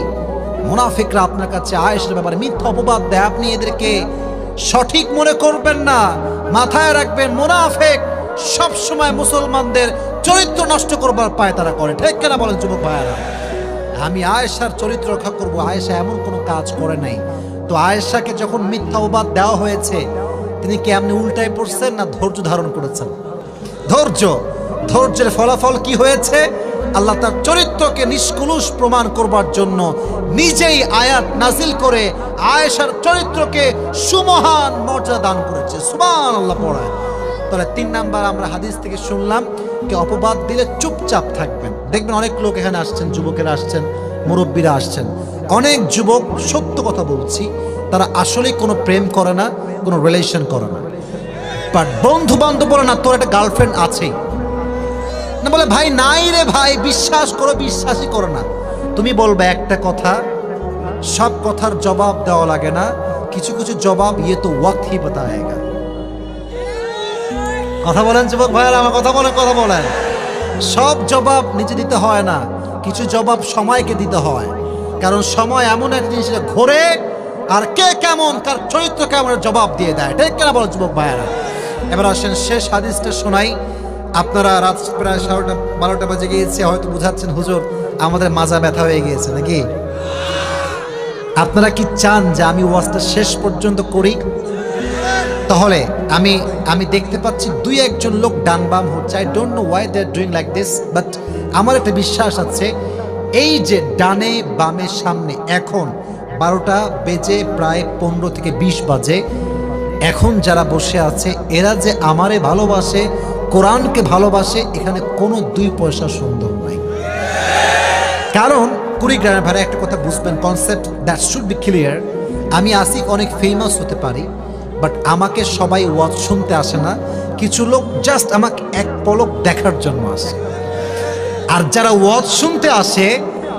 মুনাফিকরা আপনার কাছে আয়েশার ব্যাপারে মিথ্যা অপবাদ দেয়, আপনি এদেরকে সঠিক মনে করবেন না। মাথায় রাখবেন, মুনাফিক সব সময় মুসলমানদের চরিত্র নষ্ট করবার পায় তারা করে। ঠিক কিনা বলেন যুবক ভাইয়েরা? আমি আয়েশার চরিত্র রক্ষা করব, আয়েশা এমন কোনো কাজ করে নাই। তো আয়েশাকে যখন মিথ্যা অপবাদ দেওয়া হয়েছে, তিনি কি এমনি উল্টায় পড়ছেন না ধৈর্য ধারণ করেছেন? ধৈর্যের ফলাফল কি হয়েছে? আল্লাহ তার চরিত্রকে নিষ্কুলুষ প্রমাণ করবার জন্য নিজেই আয়াত নাজিল করে আয়েশার চরিত্রকে সুমহান মর্যাদা দান করেছে। সুবহানাল্লাহ পড়ায়। তাহলে 3 নাম্বার আমরা হাদিস থেকে শুনলাম, কে অপবাদ দিলে চুপচাপ থাকবেন। দেখবেন অনেক লোক এখানে আসছেন, যুবকেরা আসছেন, মুরব্বীরা আসছেন। অনেক যুবক, সত্য কথা বলছি, তারা আসলে কোনো প্রেম করে না, কোনো রিলেশন করে না। বাট বন্ধু বান্ধব বলে না তোর একটা গার্লফ্রেন্ড আছেই, না বলে ভাই নাই রে ভাই, বিশ্বাস করো, বিশ্বাসই করো না। তুমি বলবে একটা কথা, সব কথার জবাব দেওয়া লাগে না, কিছু কিছু জবাব ইয়ে তো ওয়াক্ত হি বাতায়েগা। কথা বলেন যুবক ভাইয়ারা, আমার কথা বলেন, কথা বলেন। সব জবাব নিজে দিতে হয় না, কিছু জবাব সময়কে দিতে হয়, কারণ সময় এমন একটা জিনিস ঘোরে আর কে কেমন, কার চরিত্র কেমন জবাব দিয়ে দেয়, ঠিক কেনা বলো যুবক ভাইয়ারা। এবার আসেন শেষ হাদিসটা শোনাই। আপনারা রাত প্রায় 12টা বাজে গিয়েছে, হয়তো বুঝাচ্ছেন হুজুর আমাদের মাজা ব্যথা হয়ে গিয়েছে নাকি। আপনারা কি চান যে আমি ওয়াজটা শেষ পর্যন্ত করি? তাহলে আমি দেখতে পাচ্ছি দুই একজন লোক ডান বাম হচ্ছে, I don't know why they are doing like this, but আমার একটা বিশ্বাস আছে এই যে ডানে বামের সামনে এখন 12টা বেজে প্রায় 15 থেকে 20 বাজে, এখন যারা বসে আছে এরা যে আমারে ভালোবাসে, কোরআনকে ভালোবাসে, এখানে কোনো দুই পয়সা সন্দেহ নাই। কারণ কুড়িগ্রামের ভাড়া একটা কথা বুঝবেন, concept that should be clear. আমি আসিফ অনেক ফেমাস হতে পারি, বাট আমাকে সবাই ওয়াজ শুনতে আসে না, কিছু লোক জাস্ট আমাকে এক পলক দেখার জন্য আসে। আর যারা ওয়াজ শুনতে আসে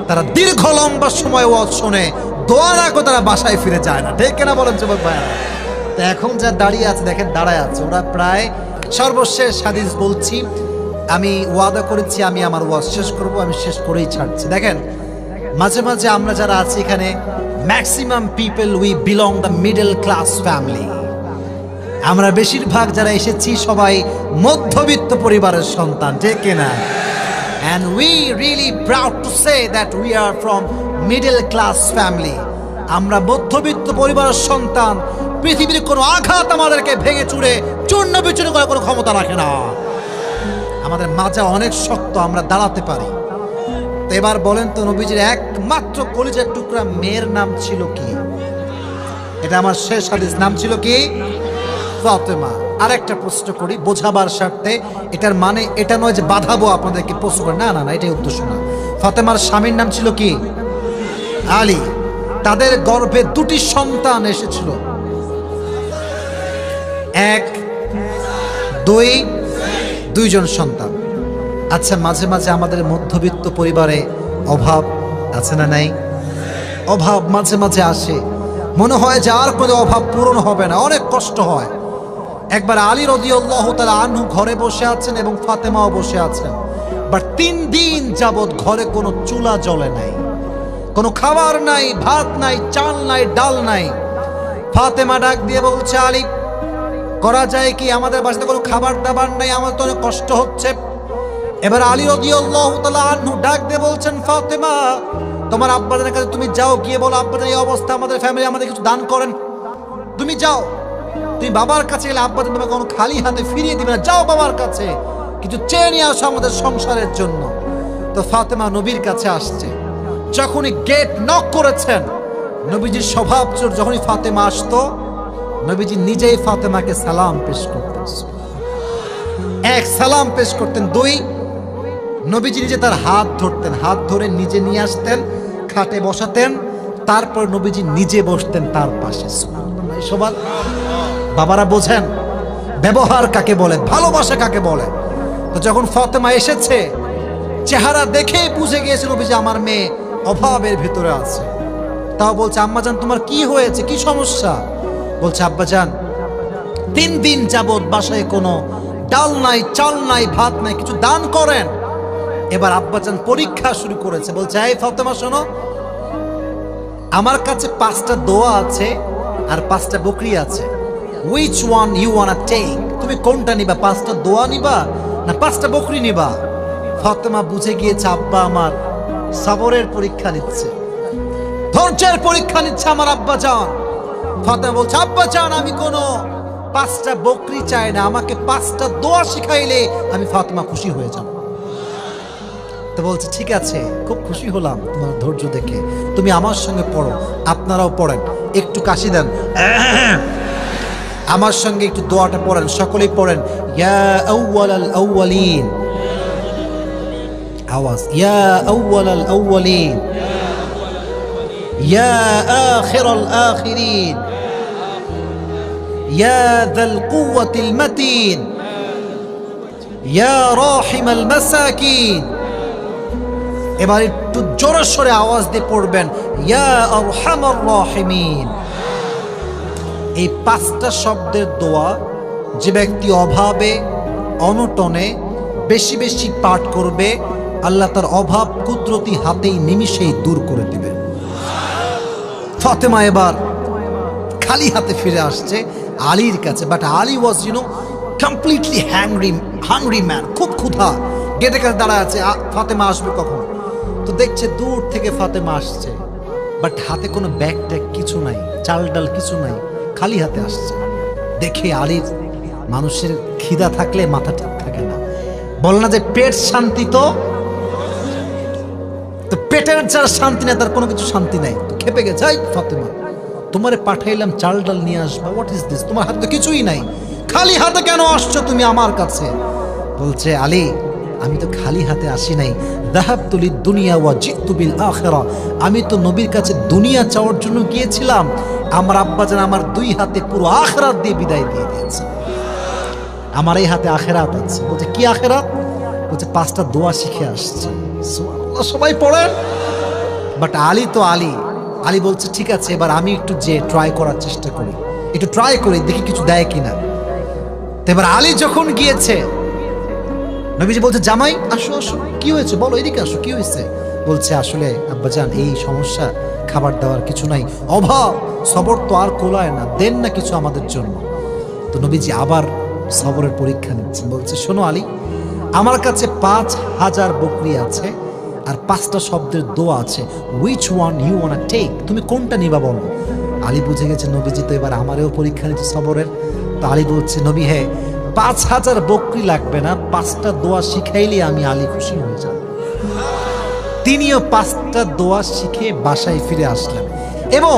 তারা দীর্ঘ লম্বা সময় ওয়াজ শুনে, দোয়া না করে তারা বাসায় ফিরে যায় না, ঠিক কিনা বলেন যুবক ভাইরা। তো এখন যা দাঁড়িয়ে আছে দেখেন, দাঁড়ায় আছে, ওরা প্রায় সর্বশেষ হাদিস বলছি, আমি ওয়াদা করেছি আমি আমার ওয়াজ শেষ করব, আমি শেষ করেই ছাড়ছি। দেখেন মাঝে মাঝে আমরা যারা আছি এখানে, maximum people we belong the middle class family. আমরা বেশিরভাগ যারা এসেছি সবাই মধ্যবিত্ত পরিবারের সন্তান, ঠিক কিনা? And we really proud to say that we are from middle class family. আমরা মধ্যবিত্ত পরিবারের সন্তান। পৃথিবীর কোনো আঘাত আমাদেরকে ভেঙে চুরে চূর্ণ বিচূর্ণ করার কোনো ক্ষমতা রাখে না। আমাদের মাজা অনেক শক্ত, আমরা দাঁড়াতে পারি। তো এবার বলেন তো, নবীজির একমাত্র কলিজার টুকরা মেয়ের নাম ছিল কি? এটা আমার শেষ হাদিস, নাম ছিল কি? ফাতেমা। আরেকটা প্রশ্ন করি বোঝাবার স্বার্থে, এটার মানে এটা নয় যে বাধাবো আপনাদেরকে প্রশ্ন করে, না না না, এটাই উদ্দেশ্য না। ফাতেমার স্বামীর নাম ছিল কি? আলী। তাদের গর্ভে দুটি সন্তান এসেছিল, এক দুইজন সন্তান। আচ্ছা, মাঝে মাঝে আমাদের মধ্যবিত্ত পরিবারে অভাব আছে না নাই? অভাব মাঝে মাঝে আসে, মনে হয় যে আর কোনো অভাব পূরণ হবে না, অনেক কষ্ট হয়। একবার আলী রাদিয়াল্লাহু তাআলা আনহু ঘরে বসে আছেন এবং ফাতেমাও বসে আছেন, বাট 3 দিন যাবত ঘরে কোনো চুলা জ্বলে নাই, কোনো খাবার নাই, ভাত নাই, চাল নাই, ডাল নাই। ফাতেমা ডাক দিয়ে বলছে, আলী করা যায় কি, আমাদের বাসাতে কোনো খাবার দাবার নাই, আমার তো অনেক কষ্ট হচ্ছে। এবার আলী রাদিয়াল্লাহু তাআলা আনহু ডাক দিয়ে বলছেন, ফাতেমা তোমার আব্বাদের কাছে তুমি যাও, গিয়ে বলো আব্বাদের এই অবস্থা, আমাদের ফ্যামিলি, আমাদের কিছু দান করেন। তুমি যাও, তুমি বাবার কাছে গেলে আব্বা তোমাকে কোনো খালি হাতে ফিরিয়ে দিবে না, যাও বাবার কাছে কিছু চেয়ে নিয়ে আসো আমাদের সংসারের জন্য। তো ফাতেমা নবীর কাছে আসছে, যখনই গেট নক করেছেন, নবীজির স্বভাব চোর, যখনই ফাতেমা আসতো নবীজি নিজেই ফাতেমাকে সালাম পেশ করতেন। এক, সালাম পেশ করতেন। 2, নবীজি নিজে তার হাত ধরতেন, হাত ধরে নিজে নিয়ে আসতেন, খাটে বসাতেন, তারপর নবীজি নিজে বসতেন তার পাশে। সবার বাবারা বোঝেন ব্যবহার কাকে বলে, ভালোবাসা কাকে বলে। তো যখন ফাতেমা এসেছে, চেহারা দেখেই বুঝে গিয়েছে নবীজি আমার মেয়ে অভাবের ভিতরে আছে। তাও বলছে, আম্মাজান তোমার কি হয়েছে, কি সমস্যা? বলছে, আব্বাজান 3 দিন যাবত বাসায় কোনো ডাল নাই, চাল নাই, ভাত নাই, কিছু দান করেন। এবার আব্বাজান পরীক্ষা শুরু করেছে, বলছে, এই ফাতেমা শোনো, আমার কাছে 5টা দোয়া আছে আর 5টা বকরি আছে, which one you wanna take? তুমি কোনটা নিবা, 5টা দোয়া নিবা না 5টা বকরি নিবা? ফাতেমা বুঝে গিয়েছে আব্বা আমার সবরের পরীক্ষা নিচ্ছে, ধৈর্যের পরীক্ষা নিচ্ছে আমার আব্বাজান। ফাতেমা বলছে, আব্বাজান আমি কোনো 5টা বকরি চাই না, আমাকে 5টা দোয়া শিখাইলে আমি ফাতেমা খুশি হয়ে যাব। তো বলছে, ঠিক আছে, খুব খুশি হলাম তোমার ধৈর্য দেখে, তুমি আমার সঙ্গে পড়ো। আপনারাও পড়েন, একটু কাশি দেন, আমার সঙ্গে একটু দোয়াটা পড়েন, সকলেই পড়েন। ইয়া আউয়ালাল আউয়ালিন, আওয়াজ, ইয়া আউয়ালাল আউয়ালিন, ইয়া আখিরাল আখিরিন, ইয়া যাল কুওয়াতিল মাতিন, ইয়া রাহিমাল মাসাকিন। এবার একটু জোরে সোরে আওয়াজ দিয়ে পড়বেন, ইয়া আরহামার রাহিমিন। এই 5টা শব্দের দোয়া যে ব্যক্তি অভাবে অনটনে বেশি বেশি পাঠ করবে, আল্লাহ তার অভাব কুদরতি হাতেই নিমিষেই দূর করে দিবেন। ফাতেমা এবার খালি হাতে ফিরে আসছে আলীর কাছে, but Ali was completely hungry man, খুব ক্ষুধা, গেটের কাছে দাঁড়ায় আছে, ফাতেমা আসবে কখন। তো দেখছে দূর থেকে ফাতেমা আসছে, বাট হাতে কোনো ব্যাগ ট্যাগ কিছু নাই, চাল ডাল কিছু নাই, খালি হাতে আসছে। দেখে আলীর, মানুষের খিদা থাকলে মাথা ঠিক থাকে না, বল না যে পেট শান্তি, তো পেটের যার শান্তি নেই তার কোনো কিছু শান্তি নাই। তো খেপে গেছে, ফাতেমা তোমারে পাঠাইলাম চাল ডাল নিয়ে আসবা, হোয়াট ইজ দিস, তোমার হাতে তো কিছুই নাই, খালি হাতে কেন আসছো তুমি আমার কাছে? বলছে আলী, আমি তো খালি হাতে আসি নাই, যাহাবতু লিদ-দুনিয়া ওয়া জিতু বিল আখিরা, আমি তো নবীর কাছে দুনিয়া চাওয়ার জন্য গিয়েছিলাম, আমার আব্বাজান আমার 2 হাতে পুরো আখিরাত দিয়ে বিদায় দিয়ে দিয়েছে, আমার এই হাতে আখিরাত আছে। বলছে কি আখিরাত? বলছে 5টা দোয়া শিখে আসছে। সুবহানাল্লাহ, সবাই পড়েন। বাট আলী তো আলী বলছে ঠিক আছে, এবার আমি একটু যে ট্রাই করার চেষ্টা করি, একটু ট্রাই করি, দেখি কিছু দেয় কিনা। তো এবার আলী যখন গিয়েছে, নবীজি বলছে জামাই আসো আসো, কি হয়েছে বলো, এদিকে আসো, কি হয়েছে? বলছে আসলে আব্বাজান এই সমস্যা, খাবার দাবার কিছু নাই, অভাব, সবর তো আর কোলায় না, দেন না কিছু আমাদের জন্য। তো নবীজি আবার সবরের পরীক্ষা নিচ্ছেন। বলছে শোনো আলী, আমার কাছে 5000 বকরি আছে আর 5টা শব্দের দোয়া আছে, which one you want take, তুমি কোনটা নিবা বলো। আলী বুঝে গেছে নবীজি তো এবার আমারও পরীক্ষা নিচ্ছে সবরের। তো আলী বলছে নবী হ্যাঁ, 5000 বকরি লাগবে না, 5টা দোয়া শিখাইলে আমি আলী খুশি হয়ে যাব। তিনিও 5টা দোয়া শিখে বাসায় ফিরে আসলেন এবং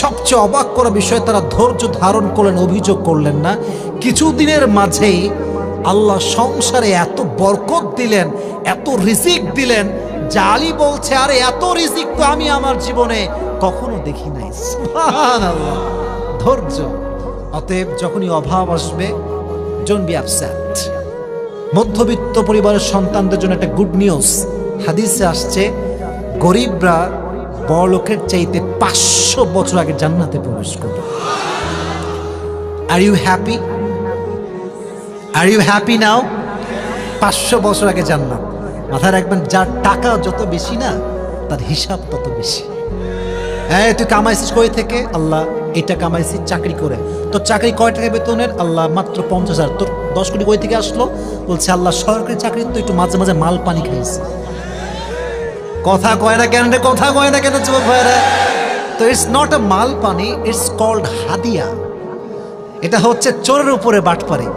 সবচেয়ে অবাক করা বিষয়, তারা ধৈর্য ধারণ করলেন, অভিযোগ করলেন না। কিছুদিনের মাঝেই আল্লাহ সংসারে এত বরকত দিলেন, এত রিজিক দিলেন, যে আলী বলছে আরে এত রিজিক তো আমি আমার জীবনে কখনো দেখি নাই। সুবহানাল্লাহ, ধৈর্য। অতএব যখনই অভাব আসবে, ডোন্ট বি আপসেট। মধ্যবিত্ত পরিবারের সন্তানদের জন্য একটা গুড নিউজ, হাদিসে আসছে গরিবরা বড়লোকের চাইতে 500 বছর আগে জান্নাতে প্রবেশ করবে। Are you happy? Are you happy now? 500 বছর আগে জান্নাত। মাথায় রাখবেন, যার টাকা যত বেশি না, তার হিসাব তত বেশি। হ্যাঁ, তুই কামাইছিস কই থেকে? আল্লাহ এটা কামাইছি চাকরি করে। তোর চাকরি কয় টাকা বেতনের? আল্লাহ মাত্র 50,000। তোর 10 কোটি কই থেকে আসলো? বলছে আল্লাহ সরকারি চাকরি তো একটু মাঝে মাঝে মাল পানি খাইছে। কথা কয় না কেন রে, কথা কয় না কেন যুবক ভাইরা? তো ইটস নট আ মাল পানি, ইটস কল্ড হাদিয়া। এটা হচ্ছে চোরের উপরে বাটপারি।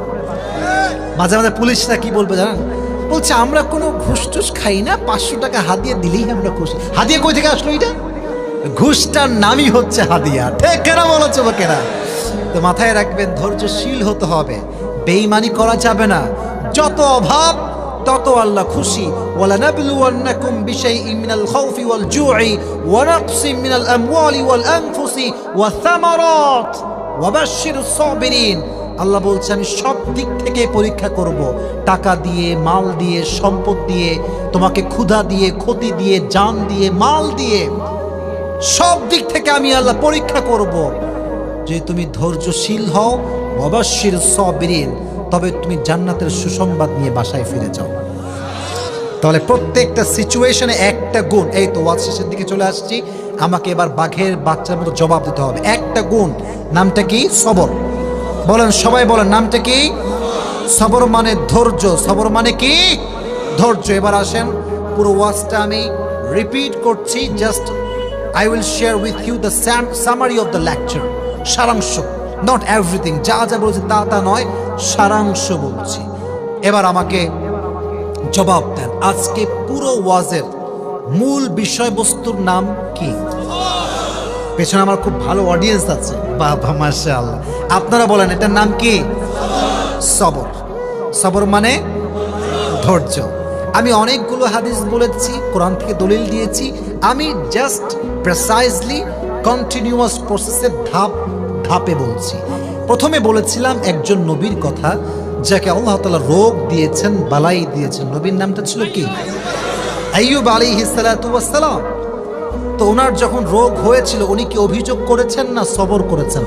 মাঝে মাঝে পুলিশরা কি বলবে জানেন? বলছে আমরা কোনো ঘুষ টুস খাই না, 500 টাকা হাদিয়া দিলেই আমরা খুশি। হাদিয়া কই থেকে আসলো? এটা ঘুষটার নামই হচ্ছে হাদিয়া। ঠিক কেনা বলো যুবকেরা? তো মাথায় রাখবেন, ধৈর্যশীল হতে হবে, বেঈমানি করা যাবে না। যত অভাব তত আল্লাহ খুশি। ওয়ালানাবলুওয়ান্নাকুম বিশাইইন মিনাল খাউফি ওয়াল জু'i ওয়া নাকসিম মিনাল আমওয়ালি ওয়াল আনফুসি ওয়াস সামারাত ওয়া বাশশিরিস সাবিরিন। আল্লাহ বলছে আমি সব দিক থেকে পরীক্ষা করব, টাকা দিয়ে, মাল দিয়ে, সম্পদ দিয়ে, তোমাকে ক্ষুধা দিয়ে, ক্ষতি দিয়ে, জান দিয়ে, মাল দিয়ে, সব দিক থেকে আমি আল্লাহ পরীক্ষা করব। যে তুমি ধৈর্যশীল হও, ওয়া বাশশিরিস সাবিরিন, তবে তুমি জান্নাতের সুসংবাদ নিয়ে বাসায় ফিরে যাও। তাহলে প্রত্যেকটা সিচুয়েশনে একটা গুণ, এই তো ওয়াজ শেষের দিকে চলে আসছি, আমাকে এবার বাঘের বাচ্চার মতো জবাব দিতে হবে। একটা গুণ, নামটা কি? সবর। বলেন সবাই, বলেন নামটা কি? সবর মানে ধৈর্য। সবর মানে কি? ধৈর্য। এবার আসেন, পুরো ওয়াজটা আমি রিপিট করছি, just I will share with you the summary of the lecture. সারাংশ, not everything, যা যা বলছি তা নয়, সারাংশ বলছি। এবার আমাকে জবাব দেন, আজকে পুরো ওয়াজের মূল বিষয়বস্তুর নাম কি? পেছনে আমার খুব ভালো অডিয়েন্স আছে, বাবা মাশাআল্লাহ। আপনারা বলেন এটার নাম কি? সবর। সবর মানে ধৈর্য। আমি অনেকগুলো হাদিস বলেছি, কোরআন থেকে দলিল দিয়েছি, আমি জাস্ট প্রেসাইজলি কন্টিনিউয়াস প্রসেসে ধাপ ধাপে বলছি। প্রথমে বলেছিলাম একজন নবীর কথা যাকে আল্লাহ তাআলা রোগ দিয়েছেন, বালাই দিয়েছেন। নবীর নামটা ছিল কি? আইয়ুব আলাইহিস সালাতু ওয়াস সালাম। তো ওনার যখন রোগ হয়েছিল উনি কি অভিযোগ করেছেন না সবর করেছেন?